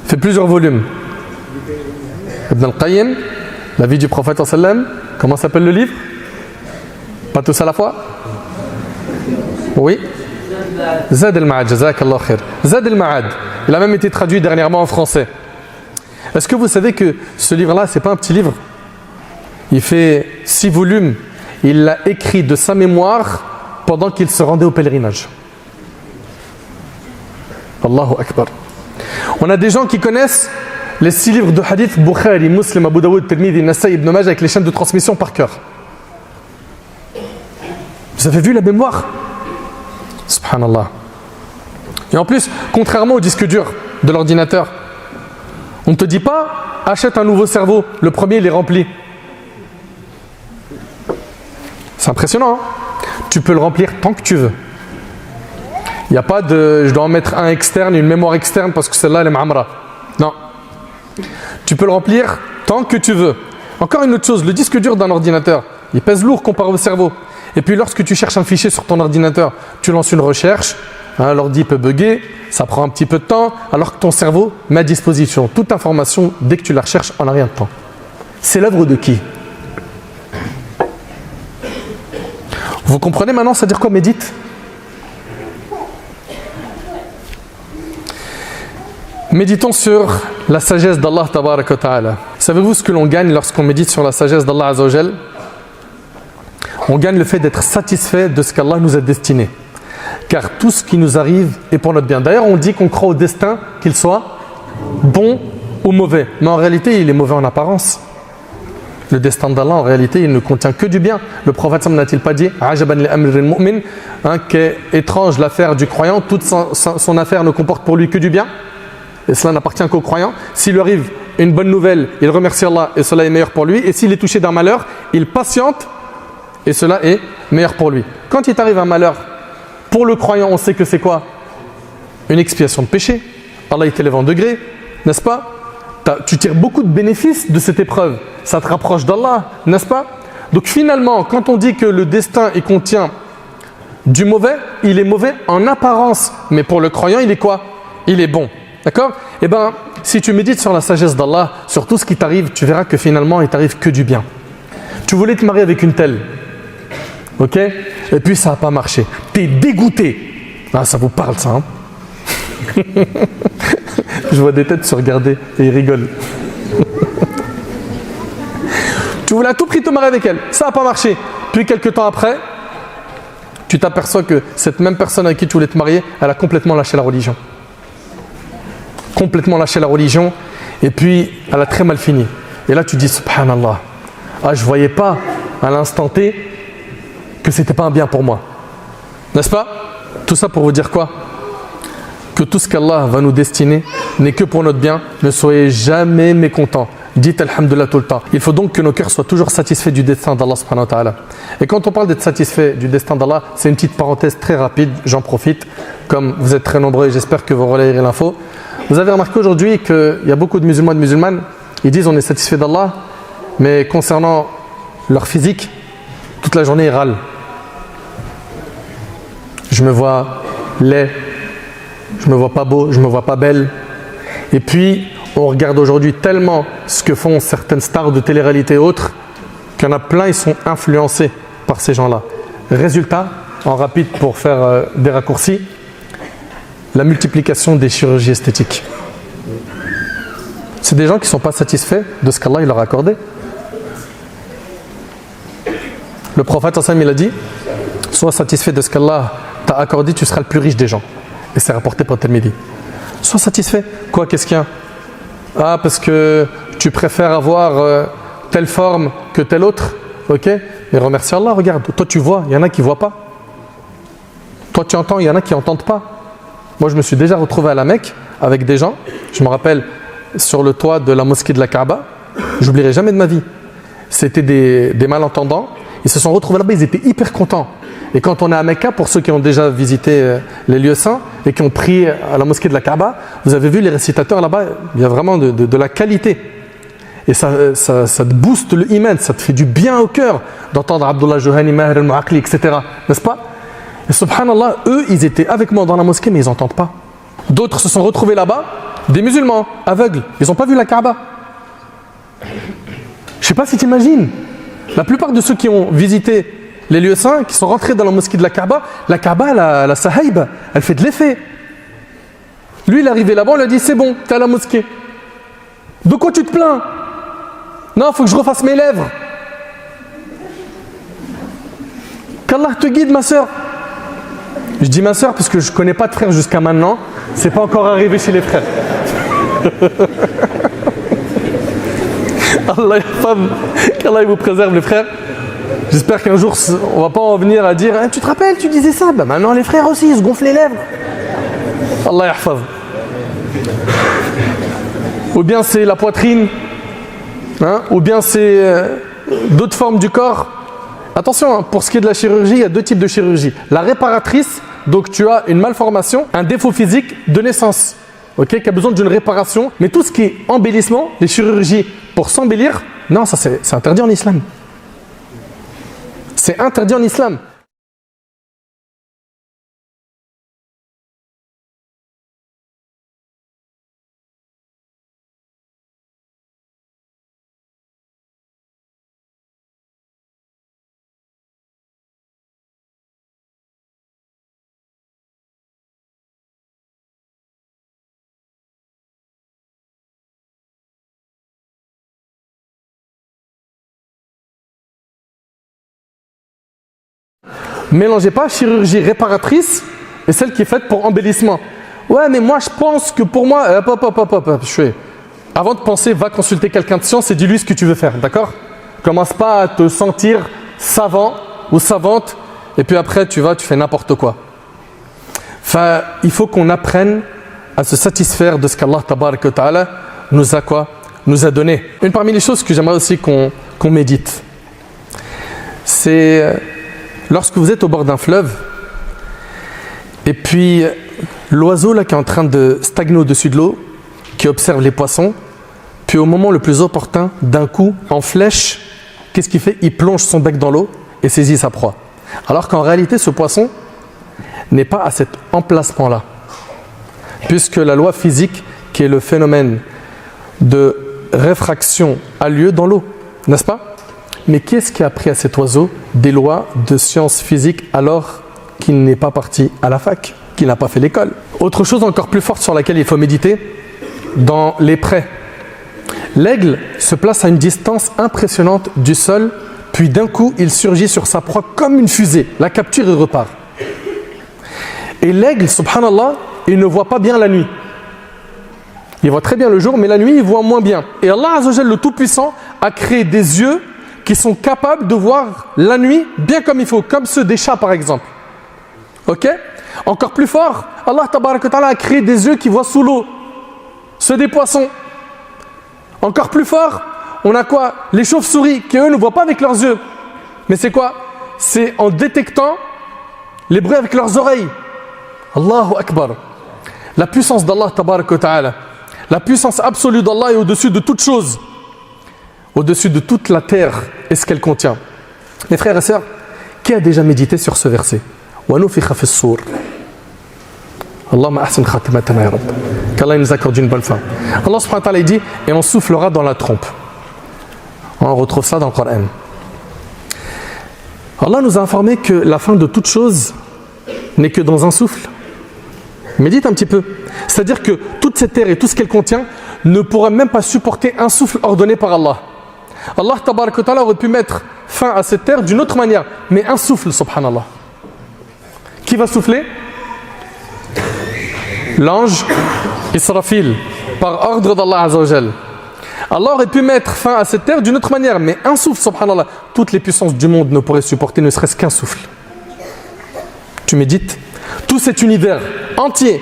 fait plusieurs volumes. Ibn al-Qayyim, la vie du prophète sallam. Comment s'appelle le livre? Pas tous à la fois? Oui. Zad al-Ma'ad, jazakallah khair. Zad al-Ma'ad. Il a même été traduit dernièrement en français. Est-ce que vous savez que ce livre-là, c'est pas un petit livre? Il fait 6 volumes. Il l'a écrit de sa mémoire pendant qu'il se rendait au pèlerinage. Allahu Akbar. On a des gens qui connaissent les 6 livres de hadith, Bukhari, Muslim, Abu Dawood, Tirmidhi, Nasa'i, Ibn Majah, avec les chaînes de transmission par cœur. Vous avez vu la mémoire? Subhanallah. Et en plus, contrairement au disque dur de l'ordinateur, on ne te dit pas achète un nouveau cerveau, le premier il est rempli. C'est impressionnant, hein? Tu peux le remplir tant que tu veux. Il n'y a pas de je dois en mettre un externe, une mémoire externe parce que celle-là elle est ma'amra. Non. Tu peux le remplir tant que tu veux. Encore une autre chose, le disque dur d'un ordinateur, il pèse lourd comparé au cerveau. Et puis lorsque tu cherches un fichier sur ton ordinateur, tu lances une recherche, hein, l'ordi peut bugger, ça prend un petit peu de temps, alors que ton cerveau met à disposition toute information dès que tu la recherches en un rien de temps. C'est l'œuvre de qui? Vous comprenez maintenant, ça veut dire quoi médite? Méditons sur la sagesse d'Allah tabaraka wa ta'ala. Savez-vous ce que l'on gagne lorsqu'on médite sur la sagesse d'Allah azza wa jal? On gagne le fait d'être satisfait de ce qu'Allah nous a destiné. Car tout ce qui nous arrive est pour notre bien. D'ailleurs, on dit qu'on croit au destin, qu'il soit bon ou mauvais. Mais en réalité, il est mauvais en apparence. Le destin d'Allah, en réalité, il ne contient que du bien. Le prophète n'a-t-il pas dit « Ajaban li amril mu'min » qu'est étrange l'affaire du croyant, toute son affaire ne comporte pour lui que du bien. Et cela n'appartient qu'au croyant. S'il lui arrive une bonne nouvelle, il remercie Allah et cela est meilleur pour lui. Et s'il est touché d'un malheur, il patiente et cela est meilleur pour lui. Quand il t'arrive un malheur, pour le croyant, on sait que c'est quoi? Une expiation de péché. Allah il t'élève en degré, n'est-ce pas? Tu tires beaucoup de bénéfices de cette épreuve. Ça te rapproche d'Allah, n'est-ce pas? Donc finalement, quand on dit que le destin il contient du mauvais, il est mauvais en apparence. Mais pour le croyant, il est quoi? Il est bon. D'accord? Eh bien, si tu médites sur la sagesse d'Allah, sur tout ce qui t'arrive, tu verras que finalement, il t'arrive que du bien. Tu voulais te marier avec une telle. Ok? Et puis ça n'a pas marché. Tu es dégoûté. Ah, ça vous parle ça, hein? Je vois des têtes se regarder et ils rigolent. Tu voulais à tout prix te marier avec elle. Ça n'a pas marché. Puis quelques temps après, tu t'aperçois que cette même personne avec qui tu voulais te marier, elle a complètement lâché la religion. Complètement lâché la religion. Et puis, elle a très mal fini. Et là, tu dis, subhanallah. Ah, je ne voyais pas à l'instant T que c'était pas un bien pour moi. N'est-ce pas? Tout ça pour vous dire quoi? Que tout ce qu'Allah va nous destiner n'est que pour notre bien. Ne soyez jamais mécontents. Dites alhamdoulilah tout le temps. Il faut donc que nos cœurs soient toujours satisfaits du destin d'Allah subhanahu wa ta'ala. Et quand on parle d'être satisfait du destin d'Allah, c'est une petite parenthèse très rapide, j'en profite. Comme vous êtes très nombreux et j'espère que vous relayerez l'info. Vous avez remarqué aujourd'hui qu'il y a beaucoup de musulmans et de musulmanes, ils disent on est satisfait d'Allah, mais concernant leur physique, toute la journée ils râlent. Je me vois laid, je me vois pas beau, je me vois pas belle. Et puis, on regarde aujourd'hui tellement ce que font certaines stars de télé-réalité et autres, qu'il y en a plein, ils sont influencés par ces gens-là. Résultat, en rapide pour faire des raccourcis, la multiplication des chirurgies esthétiques. C'est des gens qui ne sont pas satisfaits de ce qu'Allah leur a accordé. Le prophète il a dit, sois satisfait de ce qu'Allah t'a accordé, tu seras le plus riche des gens. Et c'est rapporté par Tirmidhi. Sois satisfait. Quoi, qu'est-ce qu'il y a? Ah, parce que tu préfères avoir telle forme que telle autre. Ok? Mais remercie Allah, regarde. Toi, tu vois, il y en a qui ne voient pas. Toi, tu entends, il y en a qui n'entendent pas. Moi, je me suis déjà retrouvé à la Mecque avec des gens. Je me rappelle sur le toit de la mosquée de la Kaaba. J'oublierai jamais de ma vie. C'était des malentendants. Ils se sont retrouvés là-bas, ils étaient hyper contents. Et quand on est à Mecca, pour ceux qui ont déjà visité les lieux saints et qui ont prié à la mosquée de la Kaaba, vous avez vu les récitateurs là-bas, il y a vraiment de la qualité. Et ça te booste le iman, ça te fait du bien au cœur d'entendre Abdullah Johani, Maher al-Mu'aqli, etc. N'est-ce pas? Et subhanallah, eux, ils étaient avec moi dans la mosquée, mais ils n'entendent pas. D'autres se sont retrouvés là-bas, des musulmans, aveugles, ils n'ont pas vu la Kaaba. Je ne sais pas si tu imagines. La plupart de ceux qui ont visité les lieux saints, qui sont rentrés dans la mosquée de la Kaaba, la sahaïba, elle fait de l'effet. Lui, il est arrivé là-bas, on lui a dit, c'est bon, t'es à la mosquée. De quoi tu te plains? Non, il faut que je refasse mes lèvres. Qu'Allah te guide, ma soeur. Je dis ma soeur parce que je ne connais pas de frère jusqu'à maintenant. C'est pas encore arrivé chez les frères. Qu'Allah vous préserve, les frères. J'espère qu'un jour, on ne va pas en venir à dire tu te rappelles, tu disais ça. Ben maintenant, les frères aussi, ils se gonflent les lèvres. Allah yahfaz. Ou bien c'est la poitrine, hein, ou bien c'est d'autres formes du corps. Attention, hein, pour ce qui est de la chirurgie, il y a deux types de chirurgie. La réparatrice, donc tu as une malformation, un défaut physique de naissance, okay, qui a besoin d'une réparation. Mais tout ce qui est embellissement, les chirurgies pour s'embellir, non, ça c'est interdit en islam. C'est interdit en islam. Mélangez pas chirurgie réparatrice et celle qui est faite pour embellissement. Ouais, mais moi je pense que pour moi, avant de penser, va consulter quelqu'un de science et dis-lui ce que tu veux faire, d'accord? Commence pas à te sentir savant ou savante et puis après tu fais n'importe quoi. Enfin, il faut qu'on apprenne à se satisfaire de ce qu'Allah Tabaraka wa Ta'ala nous a quoi? Nous a donné. Une parmi les choses que j'aimerais aussi qu'on médite, c'est lorsque vous êtes au bord d'un fleuve et puis l'oiseau là qui est en train de stagner au-dessus de l'eau, qui observe les poissons, puis au moment le plus opportun, d'un coup, en flèche, qu'est-ce qu'il fait? Il plonge son bec dans l'eau et saisit sa proie. Alors qu'en réalité, ce poisson n'est pas à cet emplacement-là, puisque la loi physique, qui est le phénomène de réfraction, a lieu dans l'eau, n'est-ce pas? Mais qu'est-ce qui a appris à cet oiseau des lois de sciences physiques alors qu'il n'est pas parti à la fac, qu'il n'a pas fait l'école? Autre chose encore plus forte sur laquelle il faut méditer, dans les prés. L'aigle se place à une distance impressionnante du sol, puis d'un coup, il surgit sur sa proie comme une fusée, la capture et repart. Et l'aigle, subhanallah, il ne voit pas bien la nuit. Il voit très bien le jour, mais la nuit, il voit moins bien. Et Allah Azza wa Jalla, le Tout-Puissant, a créé des yeux qui sont capables de voir la nuit bien comme il faut, comme ceux des chats par exemple. Ok? Encore plus fort, Allah Tabaraka wa Ta'ala a créé des yeux qui voient sous l'eau, ceux des poissons. Encore plus fort, on a quoi? Les chauves-souris qui eux ne voient pas avec leurs yeux. Mais c'est quoi? C'est en détectant les bruits avec leurs oreilles. Allahu Akbar. La puissance d'Allah Tabaraka wa Ta'ala, la puissance absolue d'Allah est au-dessus de toute chose, au-dessus de toute la terre et ce qu'elle contient. Mes frères et sœurs, qui a déjà médité sur ce verset? وَنُفِخَ فِي الصُّورِ. Allahumma ahsin khatimatana ya Rabb. Qu'Allah nous accorde une bonne fin. Allah subhanahu wa ta'ala dit, et on soufflera dans la trompe. On retrouve ça dans le Coran. Allah nous a informé que la fin de toute chose n'est que dans un souffle. Médite un petit peu. C'est-à-dire que toute cette terre et tout ce qu'elle contient ne pourra même pas supporter un souffle ordonné par Allah. Allah tabaraka wa ta'ala aurait pu mettre fin à cette terre d'une autre manière, mais un souffle, subhanallah. Qui va souffler? L'ange Israfil, par ordre d'Allah Azza wa Jal. Allah aurait pu mettre fin à cette terre d'une autre manière, mais un souffle, subhanallah, toutes les puissances du monde ne pourraient supporter ne serait-ce qu'un souffle. Tu médites? Tout cet univers entier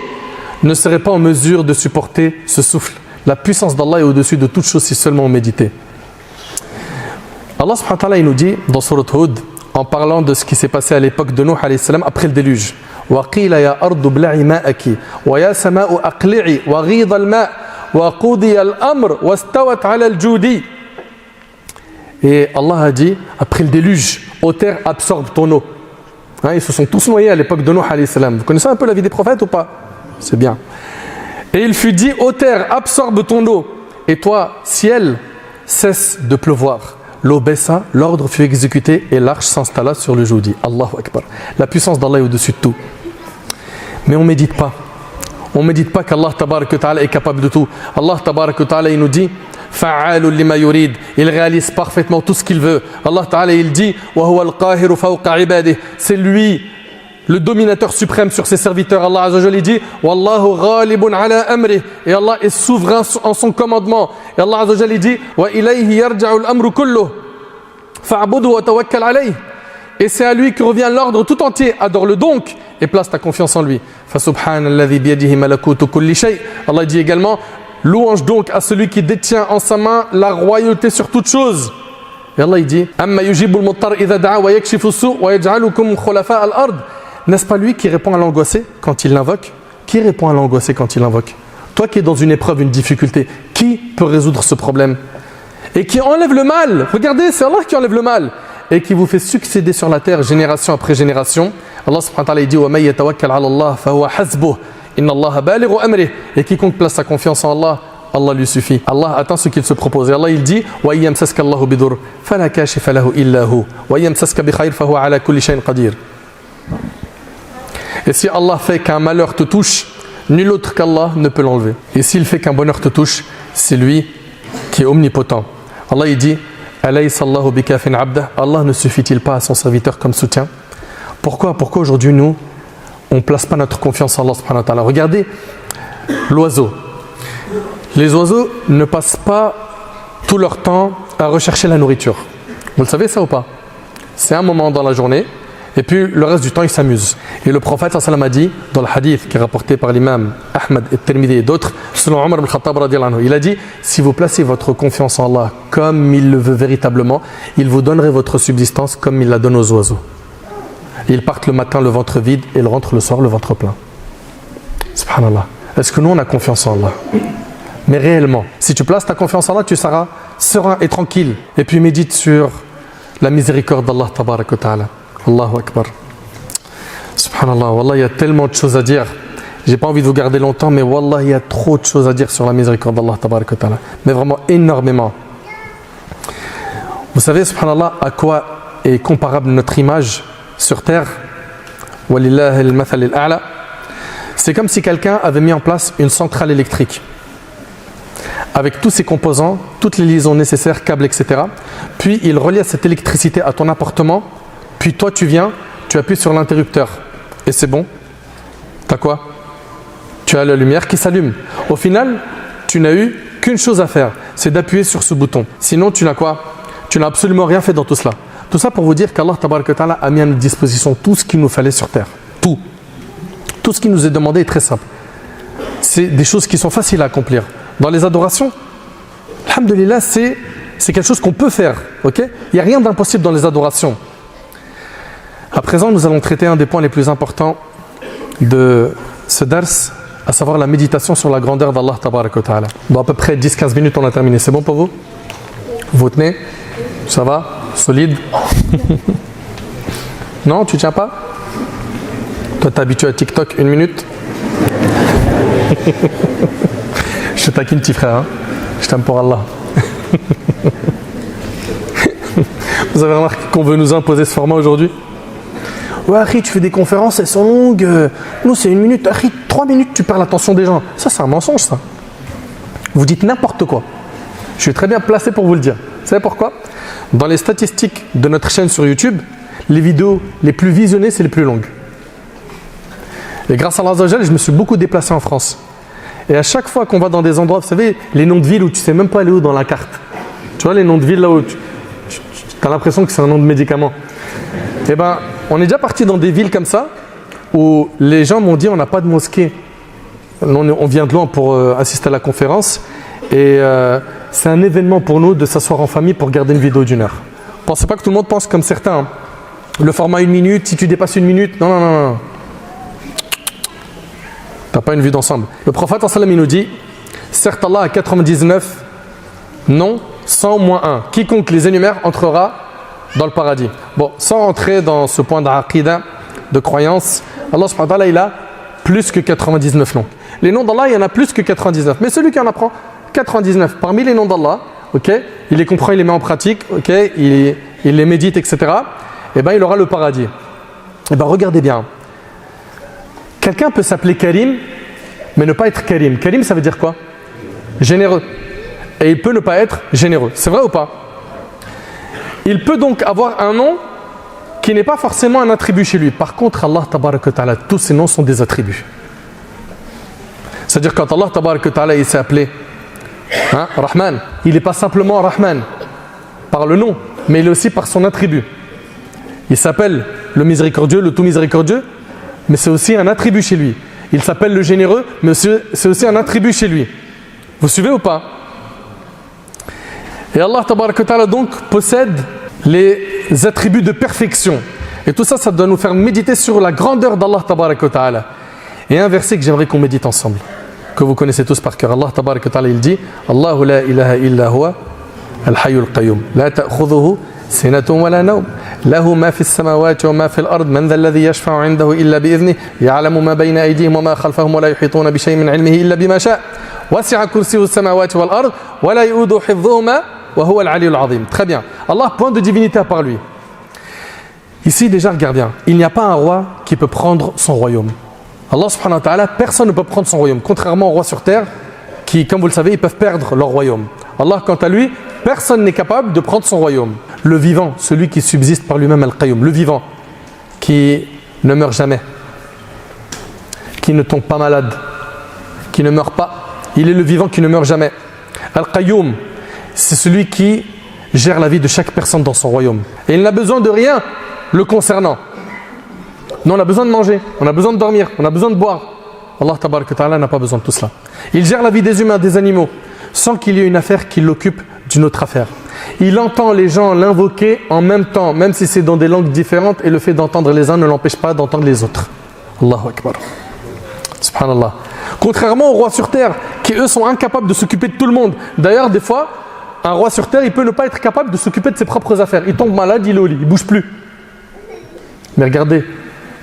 ne serait pas en mesure de supporter ce souffle. La puissance d'Allah est au-dessus de toute chose si seulement on méditait. Allah subhanahu wa ta'ala il nous dit dans Surat Hud, en parlant de ce qui s'est passé à l'époque de Nuh alayhi salam après le déluge, وَقِيلَ يَا أَرْضُ بْلَعِ مَاءَكِ وَيَا سَمَاءُ أَقْلِعِ وَغِيضَ الْمَاءِ وَقُضِيَ الْأَمْرُ وَاسْتَوَتْ عَلَى الْجُودِ. Et Allah a dit, après le déluge, ô terre, absorbe ton eau. Hein, ils se sont tous noyés à l'époque de Nuh alayhi salam. Vous connaissez un peu la vie des prophètes ou pas? C'est bien. Et il fut dit, ô terre, absorbe ton eau. Et toi, ciel, cesse de pleuvoir. L'eau baissa, l'ordre fut exécuté et l'arche s'installa sur le joudi. Allahu Akbar. La puissance d'Allah est au-dessus de tout. Mais on ne médite pas. On ne médite pas qu'Allah tabaraka wa ta'ala est capable de tout. Allah tabaraka wa ta'ala il nous dit Fa'alul lima yurid. Il réalise parfaitement tout ce qu'il veut. Allah ta'ala il dit Wa huwa al-qahiru fawqa ibadihi. C'est lui le dominateur suprême sur ses serviteurs. Allah Azza wa Jalla dit Wallahu ghalibun ala amrih. Et Allah est souverain en son commandement. Et Allah Azza wa Jalla dit Wa ilayhi yarja'u al-amru kulluh. Fa'budu wa tawakkal alayh. Et c'est à lui que revient l'ordre tout entier. Adore-le donc et place ta confiance en lui. Fa subhanalladhi biyadihi malakutu kulli shay. Allah dit également louange donc à celui qui détient en sa main la royauté sur toute chose. Et Allah il dit Amma yujibul muttar idha da'a wa yakshifu as-su' wa yaj'alukum khulafa al-ard. N'est-ce pas lui qui répond à l'angoissé quand il l'invoque? Qui répond à l'angoissé quand il l'invoque? Toi qui es dans une épreuve, une difficulté, qui peut résoudre ce problème? Et qui enlève le mal. Regardez, c'est Allah qui enlève le mal. Et qui vous fait succéder sur la terre génération après génération. Allah subhanahu wa ta'ala dit وَمَن يَتَوَكَّلْ عَلَى اللَّهِ فَهُوَ حَسْبُهُ إِنَّ اللَّهَ بَالِغُ أَمْرِهِ. Et quiconque place sa confiance en Allah, Allah lui suffit. Allah atteint ce qu'il se propose. Et Allah il dit وَإِن يَمْسَسْكَ اللَّهُ بِضُرٍّ فَلَا كَاشِفَ لَهُ إِلَّا هُوَ وَإِن يَمْسَسْكَ بِخَيْرٍ فَهُوَ عَلَى كُلِّ شَيْءٍ قَدِيرٌ. Et si Allah fait qu'un malheur te touche, nul autre qu'Allah ne peut l'enlever. Et s'il fait qu'un bonheur te touche, c'est lui qui est omnipotent. Allah il dit Alaysa Allahu bikafin abdah. Allah ne suffit-il pas à son serviteur comme soutien? Pourquoi aujourd'hui nous, on ne place pas notre confiance en Allah subhanahu wa ta'ala? Regardez l'oiseau. Les oiseaux ne passent pas tout leur temps à rechercher la nourriture. Vous le savez ça ou pas? C'est un moment dans la journée et puis le reste du temps ils s'amusent. Et le prophète sallallahu alayhi wa sallam a dit dans le hadith qui est rapporté par l'imam Ahmad et Tirmidhi et d'autres, selon Omar ibn Khattab radiyallahu anhu, il a dit: si vous placez votre confiance en Allah comme il le veut véritablement, il vous donnerait votre subsistance comme il la donne aux oiseaux. Ils partent le matin le ventre vide et ils rentrent le soir le ventre plein. Subhanallah. Est-ce que nous on a confiance en Allah? Mais réellement, si tu places ta confiance en Allah, tu seras serein et tranquille. Et puis médite sur la miséricorde d'Allah tabarak wa ta'ala. Allahu Akbar. Subhanallah, wallah, il y a tellement de choses à dire. J'ai pas envie de vous garder longtemps, mais wallah, il y a trop de choses à dire sur la miséricorde d'Allah tabarak wa ta'ala. Mais vraiment énormément. Vous savez, subhanallah, à quoi est comparable notre image sur terre? Walillahi al-mathal al-a'la. C'est comme si quelqu'un avait mis en place une centrale électrique avec tous ses composants, toutes les liaisons nécessaires, câbles, etc. Puis il relie cette électricité à ton appartement. Puis toi tu viens, tu appuies sur l'interrupteur et c'est bon. T'as quoi? Tu as la lumière qui s'allume. Au final, tu n'as eu qu'une chose à faire, c'est d'appuyer sur ce bouton. Sinon tu n'as quoi? Tu n'as absolument rien fait dans tout cela. Tout ça pour vous dire qu'Allah tabaraka wa ta'ala a mis à notre disposition tout ce qu'il nous fallait sur terre. Tout. Tout ce qui nous est demandé est très simple. C'est des choses qui sont faciles à accomplir. Dans les adorations, alhamdulillah, c'est quelque chose qu'on peut faire. Okay? Il n'y a rien d'impossible dans les adorations. À présent, nous allons traiter un des points les plus importants de ce dars, à savoir la méditation sur la grandeur d'Allah tabaraka wa ta'ala. Dans à peu près 10-15 minutes, on a terminé. C'est bon pour vous? Vous tenez? Ça va? Solide? Non, tu tiens pas? Toi, t'es habitué à TikTok, 1 minute? Je te taquine, petit frère. Hein? Je t'aime pour Allah. Vous avez remarqué qu'on veut nous imposer ce format aujourd'hui? Ouais, Akhi, tu fais des conférences, elles sont longues. Nous, c'est 1 minute. Akhi, 3 minutes, tu perds l'attention des gens. Ça, c'est un mensonge, ça. Vous dites n'importe quoi. Je suis très bien placé pour vous le dire. Vous savez pourquoi? Dans les statistiques de notre chaîne sur YouTube, les vidéos les plus visionnées, c'est les plus longues. Et grâce à Allah, je me suis beaucoup déplacé en France. Et à chaque fois qu'on va dans des endroits, vous savez, les noms de villes où tu ne sais même pas aller où dans la carte. Tu vois les noms de villes là où tu as l'impression que c'est un nom de médicament. Eh bien, on est déjà parti dans des villes comme ça, où les gens m'ont dit on n'a pas de mosquée. On vient de loin pour assister à la conférence. Et c'est un événement pour nous de s'asseoir en famille pour regarder une vidéo d'1 heure. Pensez pas que tout le monde pense comme certains. Hein. Le format 1 minute, si tu dépasses 1 minute, non, non, non, non. T'as pas une vue d'ensemble. Le prophète sallam il nous dit, certes Allah a 99 noms, 100 moins 1. Quiconque les énumère entrera dans le paradis. Bon, sans rentrer dans ce point d'aqida, de croyance, Allah subhanahu wa ta'ala il a plus que 99 noms. Les noms d'Allah il y en a plus que 99. Mais celui qui en apprend 99 parmi les noms d'Allah, okay, il les comprend, il les met en pratique, okay, il les médite, etc. Et ben il aura le paradis. Et ben regardez bien. Quelqu'un peut s'appeler Karim, mais ne pas être Karim. Karim, ça veut dire quoi? Généreux. Et il peut ne pas être généreux. C'est vrai ou pas? Il peut donc avoir un nom qui n'est pas forcément un attribut chez lui. Par contre, Allah tabaraka wa ta'ala, tous ces noms sont des attributs. C'est-à-dire quand Allah tabaraka wa ta'ala il s'est appelé Rahman, il n'est pas simplement Rahman par le nom, mais il est aussi par son attribut. Il s'appelle le miséricordieux, le tout miséricordieux, mais c'est aussi un attribut chez lui. Il s'appelle le généreux, mais c'est aussi un attribut chez lui. Vous suivez ou pas? Et Allah tabaraka wa ta'ala donc possède les attributs de perfection. Et tout ça, ça doit nous faire méditer sur la grandeur d'Allah tabaraka wa ta'ala. Et un verset que j'aimerais qu'on médite ensemble, que vous connaissez tous par cœur. Allah tabaraka wa ta'ala il dit: Allahu la ilaha illa huwa al-hayyul qayyum la ta'khudhuhu sinatun wa la nawm lahu ma fi as-samawati wa ma fi al-ard man dha alladhi yashfa'u 'indahu illa bi idhnihi ya'lamu ma bayna aydihim wa ma khalfahum wa la yuhituna bi shay'in min 'ilmihi illa bima sha'a wasi'a kursiyyuhu as-samawati wal ard wa la yu'uduhu hifdhuhuma wa huwa al-'aliyyul 'azim. Très bien. Allah, point de divinité à part lui. Ici déjà, regarde bien, il n'y a pas un roi qui peut prendre son royaume. Allah subhanahu wa ta'ala, personne ne peut prendre son royaume, contrairement aux rois sur terre qui, comme vous le savez, ils peuvent perdre leur royaume. Allah, quant à lui, personne n'est capable de prendre son royaume. Le vivant, celui qui subsiste par lui-même, Al-Qayyum, le vivant, qui ne meurt jamais, qui ne tombe pas malade, qui ne meurt pas. Il est le vivant qui ne meurt jamais. Al-Qayyum, c'est celui qui gère la vie de chaque personne dans son royaume. Et il n'a besoin de rien le concernant. Nous, on a besoin de manger, on a besoin de dormir, on a besoin de boire. Allah tabaraka ta'ala n'a pas besoin de tout cela. Il gère la vie des humains, des animaux, sans qu'il y ait une affaire qui l'occupe d'une autre affaire. Il entend les gens l'invoquer en même temps, même si c'est dans des langues différentes, et le fait d'entendre les uns ne l'empêche pas d'entendre les autres. Allahu Akbar. Subhanallah. Contrairement aux rois sur terre, qui eux sont incapables de s'occuper de tout le monde. D'ailleurs, des fois, un roi sur terre, il peut ne pas être capable de s'occuper de ses propres affaires. Il tombe malade, il est au lit, il ne bouge plus. Mais regardez,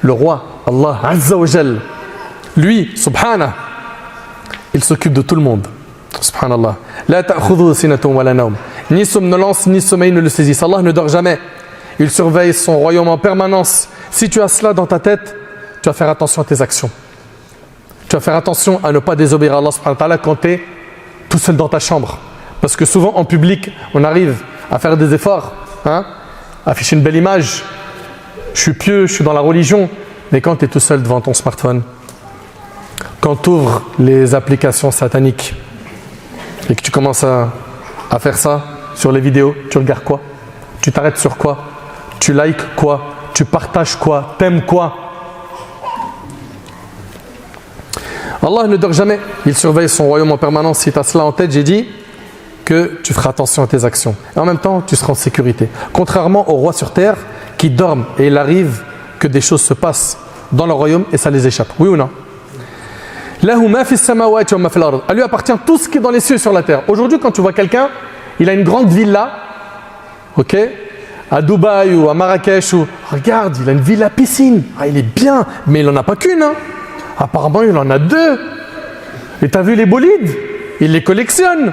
le roi, Allah Azza wa Jal, lui, subhanah, il s'occupe de tout le monde. Subhanallah. La ta'khudhu sinatun wa la nawm. Ni somnolence, ni sommeil ne le saisissent. Allah ne dort jamais. Il surveille son royaume en permanence. Si tu as cela dans ta tête, tu vas faire attention à tes actions. Tu vas faire attention à ne pas désobéir à Allah subhanahu wa ta'ala quand tu es tout seul dans ta chambre. Parce que souvent en public, on arrive à faire des efforts, afficher une belle image. Je suis pieux, je suis dans la religion. Mais quand tu es tout seul devant ton smartphone, quand tu ouvres les applications sataniques et que tu commences à faire ça sur les vidéos, tu regardes quoi? Tu t'arrêtes sur quoi? Tu likes quoi? Tu partages quoi? T'aimes quoi? Allah ne dort jamais, il surveille son royaume en permanence. Si tu as cela en tête, j'ai dit que tu feras attention à tes actions. Et en même temps, tu seras en sécurité. Contrairement aux rois sur terre qui dorment et il arrive que des choses se passent dans leur royaume et ça les échappe. Oui ou non? À lui appartient tout ce qui est dans les cieux et sur la terre. Aujourd'hui, quand tu vois quelqu'un, il a une grande villa, ok, à Dubaï ou à Marrakech, regarde, il a une villa piscine, il est bien, mais il n'en a pas qu'une. Apparemment, il en a deux. Et tu as vu les bolides? Il les collectionne.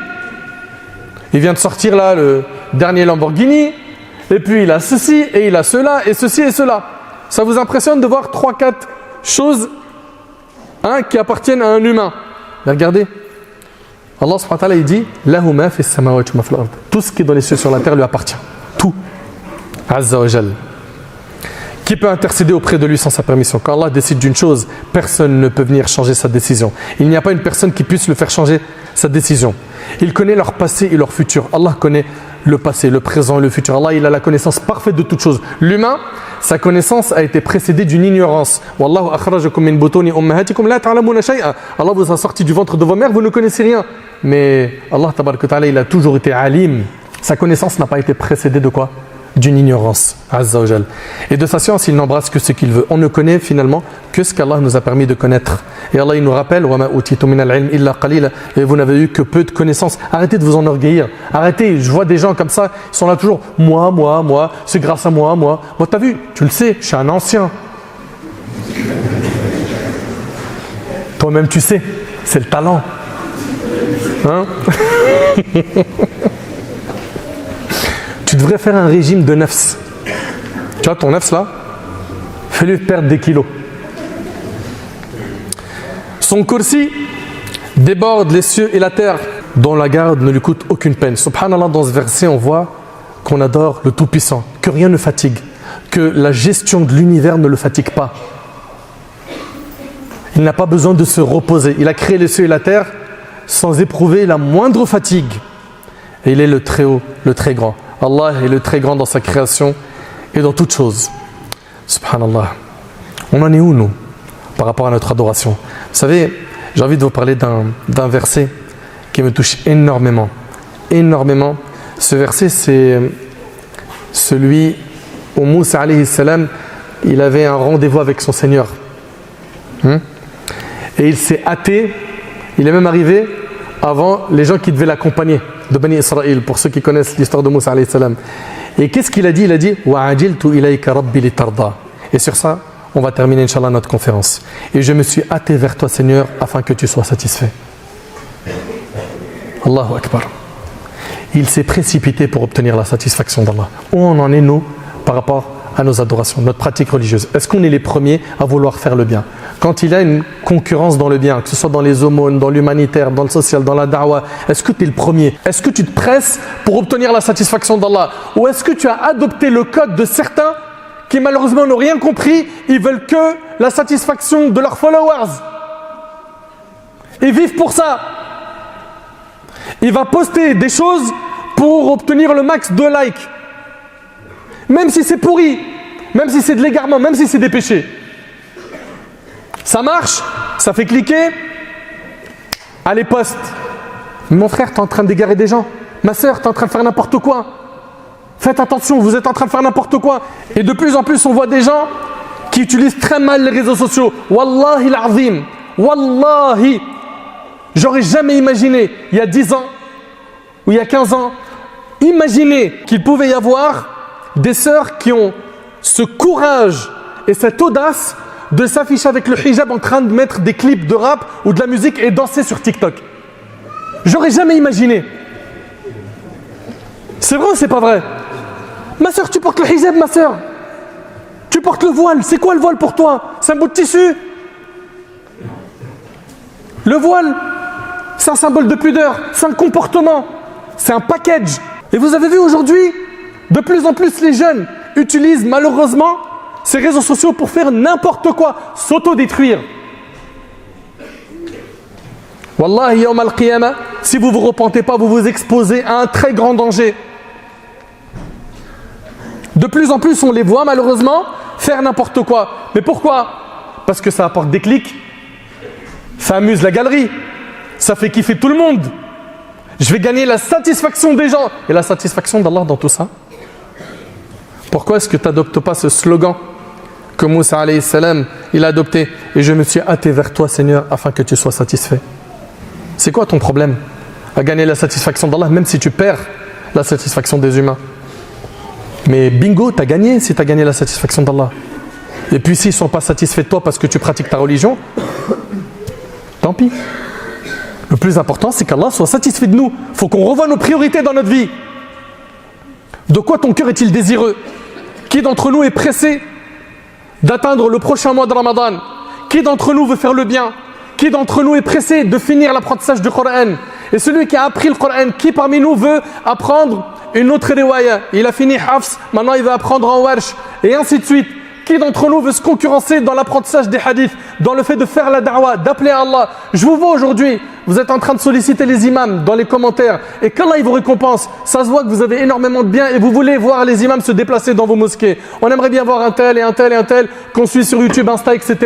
Il vient de sortir là le dernier Lamborghini, et puis il a ceci, et il a cela, et ceci et cela. Ça vous impressionne de voir 3-4 choses qui appartiennent à un humain? Mais regardez, Allah subhanahu wa ta'ala il dit Lahu ma fi samawati wa fil ard. Tout ce qui est dans les cieux sur la terre lui appartient. Tout. Azza wa Jal. Qui peut intercéder auprès de lui sans sa permission? Quand Allah décide d'une chose, personne ne peut venir changer sa décision. Il n'y a pas une personne qui puisse le faire changer sa décision. Il connaît leur passé et leur futur. Allah connaît le passé, le présent et le futur. Allah, il a la connaissance parfaite de toutes choses. L'humain, sa connaissance a été précédée d'une ignorance. Wallahu akhrajakum min butuni ummahatikum la ta'lamuna shay'a. Allah vous a sorti du ventre de vos mères, vous ne connaissez rien. Mais Allah tabaraka ta'ala, il a toujours été alim. Sa connaissance n'a pas été précédée de quoi? D'une ignorance, Azza wa Jal. Et de sa science, il n'embrasse que ce qu'il veut. On ne connaît finalement que ce qu'Allah nous a permis de connaître. Et Allah, il nous rappelle وَمَا أُوتِيتُم مِنَ الْعِلْمِ إِلَّا قَلِيلًا. Et vous n'avez eu que peu de connaissances. Arrêtez de vous enorgueillir. Arrêtez, je vois des gens comme ça, ils sont là toujours, moi, c'est grâce à moi. Moi, t'as vu, tu le sais, je suis un ancien. Toi-même, tu sais, c'est le talent. Tu devrais faire un régime de nafs. Tu vois ton nafs là? Fais-lui perdre des kilos. Son kursi déborde les cieux et la terre, dont la garde ne lui coûte aucune peine. Subhanallah, dans ce verset, on voit qu'on adore le Tout-Puissant, que rien ne fatigue, que la gestion de l'univers ne le fatigue pas. Il n'a pas besoin de se reposer. Il a créé les cieux et la terre sans éprouver la moindre fatigue. Et il est le très haut, le très grand. Allah est le très grand dans sa création et dans toutes choses. Subhanallah. On en est où nous par rapport à notre adoration? Vous savez, j'ai envie de vous parler d'un verset qui me touche énormément. Énormément. Ce verset, c'est celui où Moussa alayhi salam, il avait un rendez-vous avec son Seigneur. Et il s'est hâté, il est même arrivé avant les gens qui devaient l'accompagner, de Bani Israël, pour ceux qui connaissent l'histoire de Moussa alayhi salam. Et qu'est-ce qu'il a dit? Il a dit وَعَجِلْتُ إِلَيْكَ رَبِّ لِتَرْضَى. Et sur ça, on va terminer Inch'Allah notre conférence. Et je me suis hâté vers toi Seigneur afin que tu sois satisfait. Allahu Akbar. Il s'est précipité pour obtenir la satisfaction d'Allah. Où on en est nous par rapport à nos adorations, notre pratique religieuse? Est-ce qu'on est les premiers à vouloir faire le bien? Quand il y a une concurrence dans le bien, que ce soit dans les aumônes, dans l'humanitaire, dans le social, dans la da'wah, est-ce que tu es le premier? Est-ce que tu te presses pour obtenir la satisfaction d'Allah? Ou est-ce que tu as adopté le code de certains qui malheureusement n'ont rien compris, ils veulent que la satisfaction de leurs followers. Ils vivent pour ça. Il va poster des choses pour obtenir le max de likes. Même si c'est pourri, même si c'est de l'égarement, même si c'est des péchés. Ça marche, ça fait cliquer. Allez, poste. Mon frère, tu es en train d'égarer des gens. Ma soeur, tu es en train de faire n'importe quoi. Faites attention, vous êtes en train de faire n'importe quoi. Et de plus en plus, on voit des gens qui utilisent très mal les réseaux sociaux. Wallahi l'azim. Wallahi. J'aurais jamais imaginé, il y a 10 ans, ou il y a 15 ans, imaginez qu'il pouvait y avoir des sœurs qui ont ce courage et cette audace de s'afficher avec le hijab en train de mettre des clips de rap ou de la musique et danser sur TikTok. J'aurais jamais imaginé. C'est vrai ou c'est pas vrai? Ma sœur, tu portes le hijab, ma sœur. Tu portes le voile. C'est quoi le voile pour toi? C'est un bout de tissu. Le voile, c'est un symbole de pudeur, c'est un comportement, c'est un package. Et vous avez vu aujourd'hui, de plus en plus les jeunes utilisent malheureusement ces réseaux sociaux pour faire n'importe quoi, s'autodétruire. Wallahi, yawm al-qiyamah, si vous ne vous repentez pas, vous vous exposez à un très grand danger. De plus en plus, on les voit malheureusement faire n'importe quoi. Mais pourquoi? Parce que ça apporte des clics, ça amuse la galerie, ça fait kiffer tout le monde. Je vais gagner la satisfaction des gens et la satisfaction d'Allah dans tout ça. Pourquoi est-ce que tu n'adoptes pas ce slogan que Moussa alayhi salam il a adopté? Et je me suis hâté vers toi, Seigneur, afin que tu sois satisfait. C'est quoi ton problème à gagner la satisfaction d'Allah, même si tu perds la satisfaction des humains? Mais bingo, tu as gagné si tu as gagné la satisfaction d'Allah. Et puis s'ils ne sont pas satisfaits de toi parce que tu pratiques ta religion, tant pis. Le plus important, c'est qu'Allah soit satisfait de nous. Il faut qu'on revoie nos priorités dans notre vie. De quoi ton cœur est-il désireux? Qui d'entre nous est pressé d'atteindre le prochain mois de Ramadan? Qui d'entre nous veut faire le bien? Qui d'entre nous est pressé de finir l'apprentissage du Coran? Et celui qui a appris le Coran, qui parmi nous veut apprendre une autre riwaya? Il a fini Hafs, maintenant il va apprendre en Warsh, et ainsi de suite. Qui d'entre nous veut se concurrencer dans l'apprentissage des hadiths, dans le fait de faire la da'wah, d'appeler à Allah? Je vous vois aujourd'hui, vous êtes en train de solliciter les imams dans les commentaires, et qu'Allah il vous récompense. Ça se voit que vous avez énormément de bien et vous voulez voir les imams se déplacer dans vos mosquées. On aimerait bien voir un tel et un tel et un tel qu'on suit sur YouTube, Insta, etc.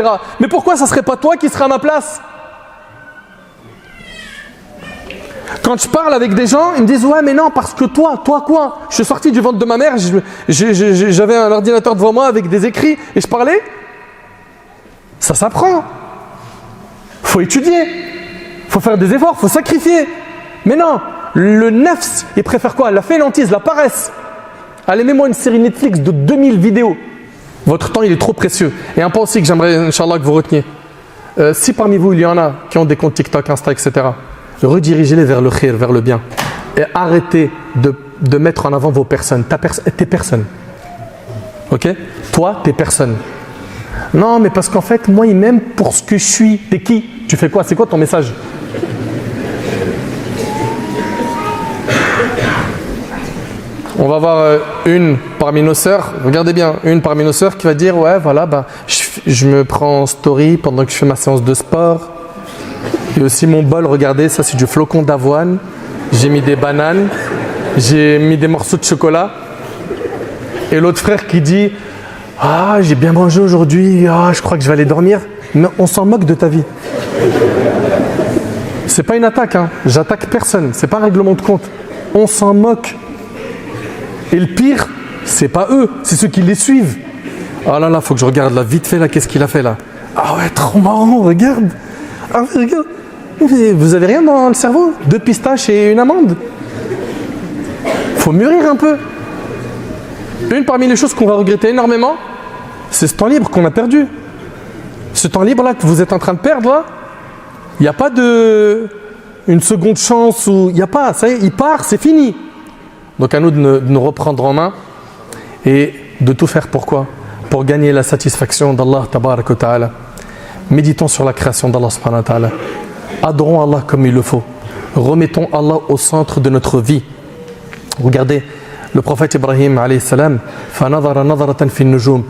Mais pourquoi ça ne serait pas toi qui serais à ma place? Quand je parle avec des gens, ils me disent « Ouais, mais non, parce que toi quoi ?» Je suis sorti du ventre de ma mère, j'avais un ordinateur devant moi avec des écrits et je parlais. Ça s'apprend. Faut étudier. Faut faire des efforts, faut sacrifier. Mais non, le nafs, il préfère quoi? La fainéantise, la paresse. Allez, mets-moi une série Netflix de 2000 vidéos. Votre temps, il est trop précieux. Et un point aussi que j'aimerais, Inch'Allah, que vous reteniez. Si parmi vous, il y en a qui ont des comptes TikTok, Insta, etc., redirigez-les vers le khir, vers le bien. Et arrêtez de mettre en avant vos personnes. Tes personnes. Ok? Toi, tes personnes. Non, mais parce qu'en fait, moi, il m'aime pour ce que je suis. T'es qui? Tu fais quoi? C'est quoi ton message? On va voir une parmi nos sœurs, regardez bien, une parmi nos sœurs qui va dire « Ouais, voilà, bah, je me prends en story pendant que je fais ma séance de sport. » Et aussi mon bol, regardez, ça c'est du flocon d'avoine. J'ai mis des bananes, j'ai mis des morceaux de chocolat. Et l'autre frère qui dit « Ah, j'ai bien mangé aujourd'hui, je crois que je vais aller dormir. » Mais on s'en moque de ta vie. C'est pas une attaque, hein. J'attaque personne, c'est pas un règlement de compte. On s'en moque. Et le pire, c'est pas eux, c'est ceux qui les suivent. Ah là là, faut que je regarde là, vite fait là, qu'est-ce qu'il a fait là? Ah ouais, trop marrant, regarde. Ah, regarde. Vous avez rien dans le cerveau? 2 pistaches et une amande? Faut mûrir un peu. Une parmi les choses qu'on va regretter énormément, c'est ce temps libre qu'on a perdu. Ce temps libre là que vous êtes en train de perdre là, il n'y a pas une seconde chance ou il n'y a pas, ça y est, il part, c'est fini. Donc à nous de nous reprendre en main et de tout faire pourquoi? Pour gagner la satisfaction d'Allah tabarak wa ta'ala. Méditons sur la création d'Allah subhanahu wa ta'ala. Adorons Allah comme il le faut. Remettons Allah au centre de notre vie. Regardez, le prophète Ibrahim alayhi salam,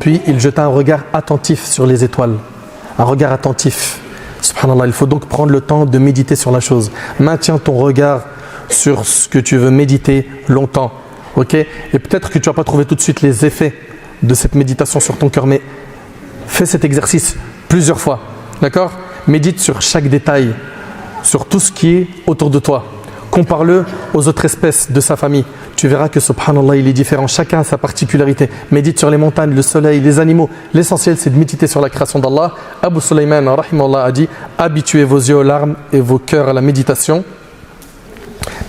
puis il jeta un regard attentif sur les étoiles. Un regard attentif. Subhanallah, il faut donc prendre le temps de méditer sur la chose. Maintiens ton regard sur ce que tu veux méditer longtemps. Okay? Et peut-être que tu ne vas pas trouver tout de suite les effets de cette méditation sur ton cœur, mais fais cet exercice plusieurs fois. D'accord? Médite sur chaque détail, sur tout ce qui est autour de toi. Compare-le aux autres espèces de sa famille. Tu verras que subhanallah, il est différent. Chacun a sa particularité. Médite sur les montagnes, le soleil, les animaux. L'essentiel, c'est de méditer sur la création d'Allah. Abu Sulayman, rahimahullah, a dit « Habituez vos yeux aux larmes et vos cœurs à la méditation ».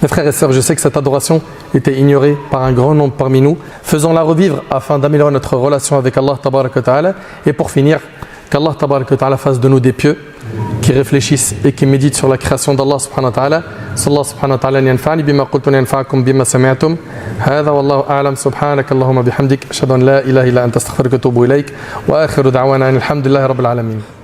Mes frères et sœurs, je sais que cette adoration était ignorée par un grand nombre parmi nous. Faisons-la revivre afin d'améliorer notre relation avec Allah tabarak wa ta'ala. Et pour finir, qu'Allah tabarak wa ta'ala fasse de nous des pieux qui réfléchissent et qui méditent sur la création d'Allah subhanahu wa ta'ala. Sallallahu subhanahu wa ta'ala yanfa'ni bima qultu yanfa'akum bima sami'tum. Hadha wallahu a'lam. Subhanaka Allahumma bihamdik ashhadu an la ilaha illa anta astaghfiruka wa atubu ilayk. Wa akhiru da'wana alhamdulillahi rabbil alamin.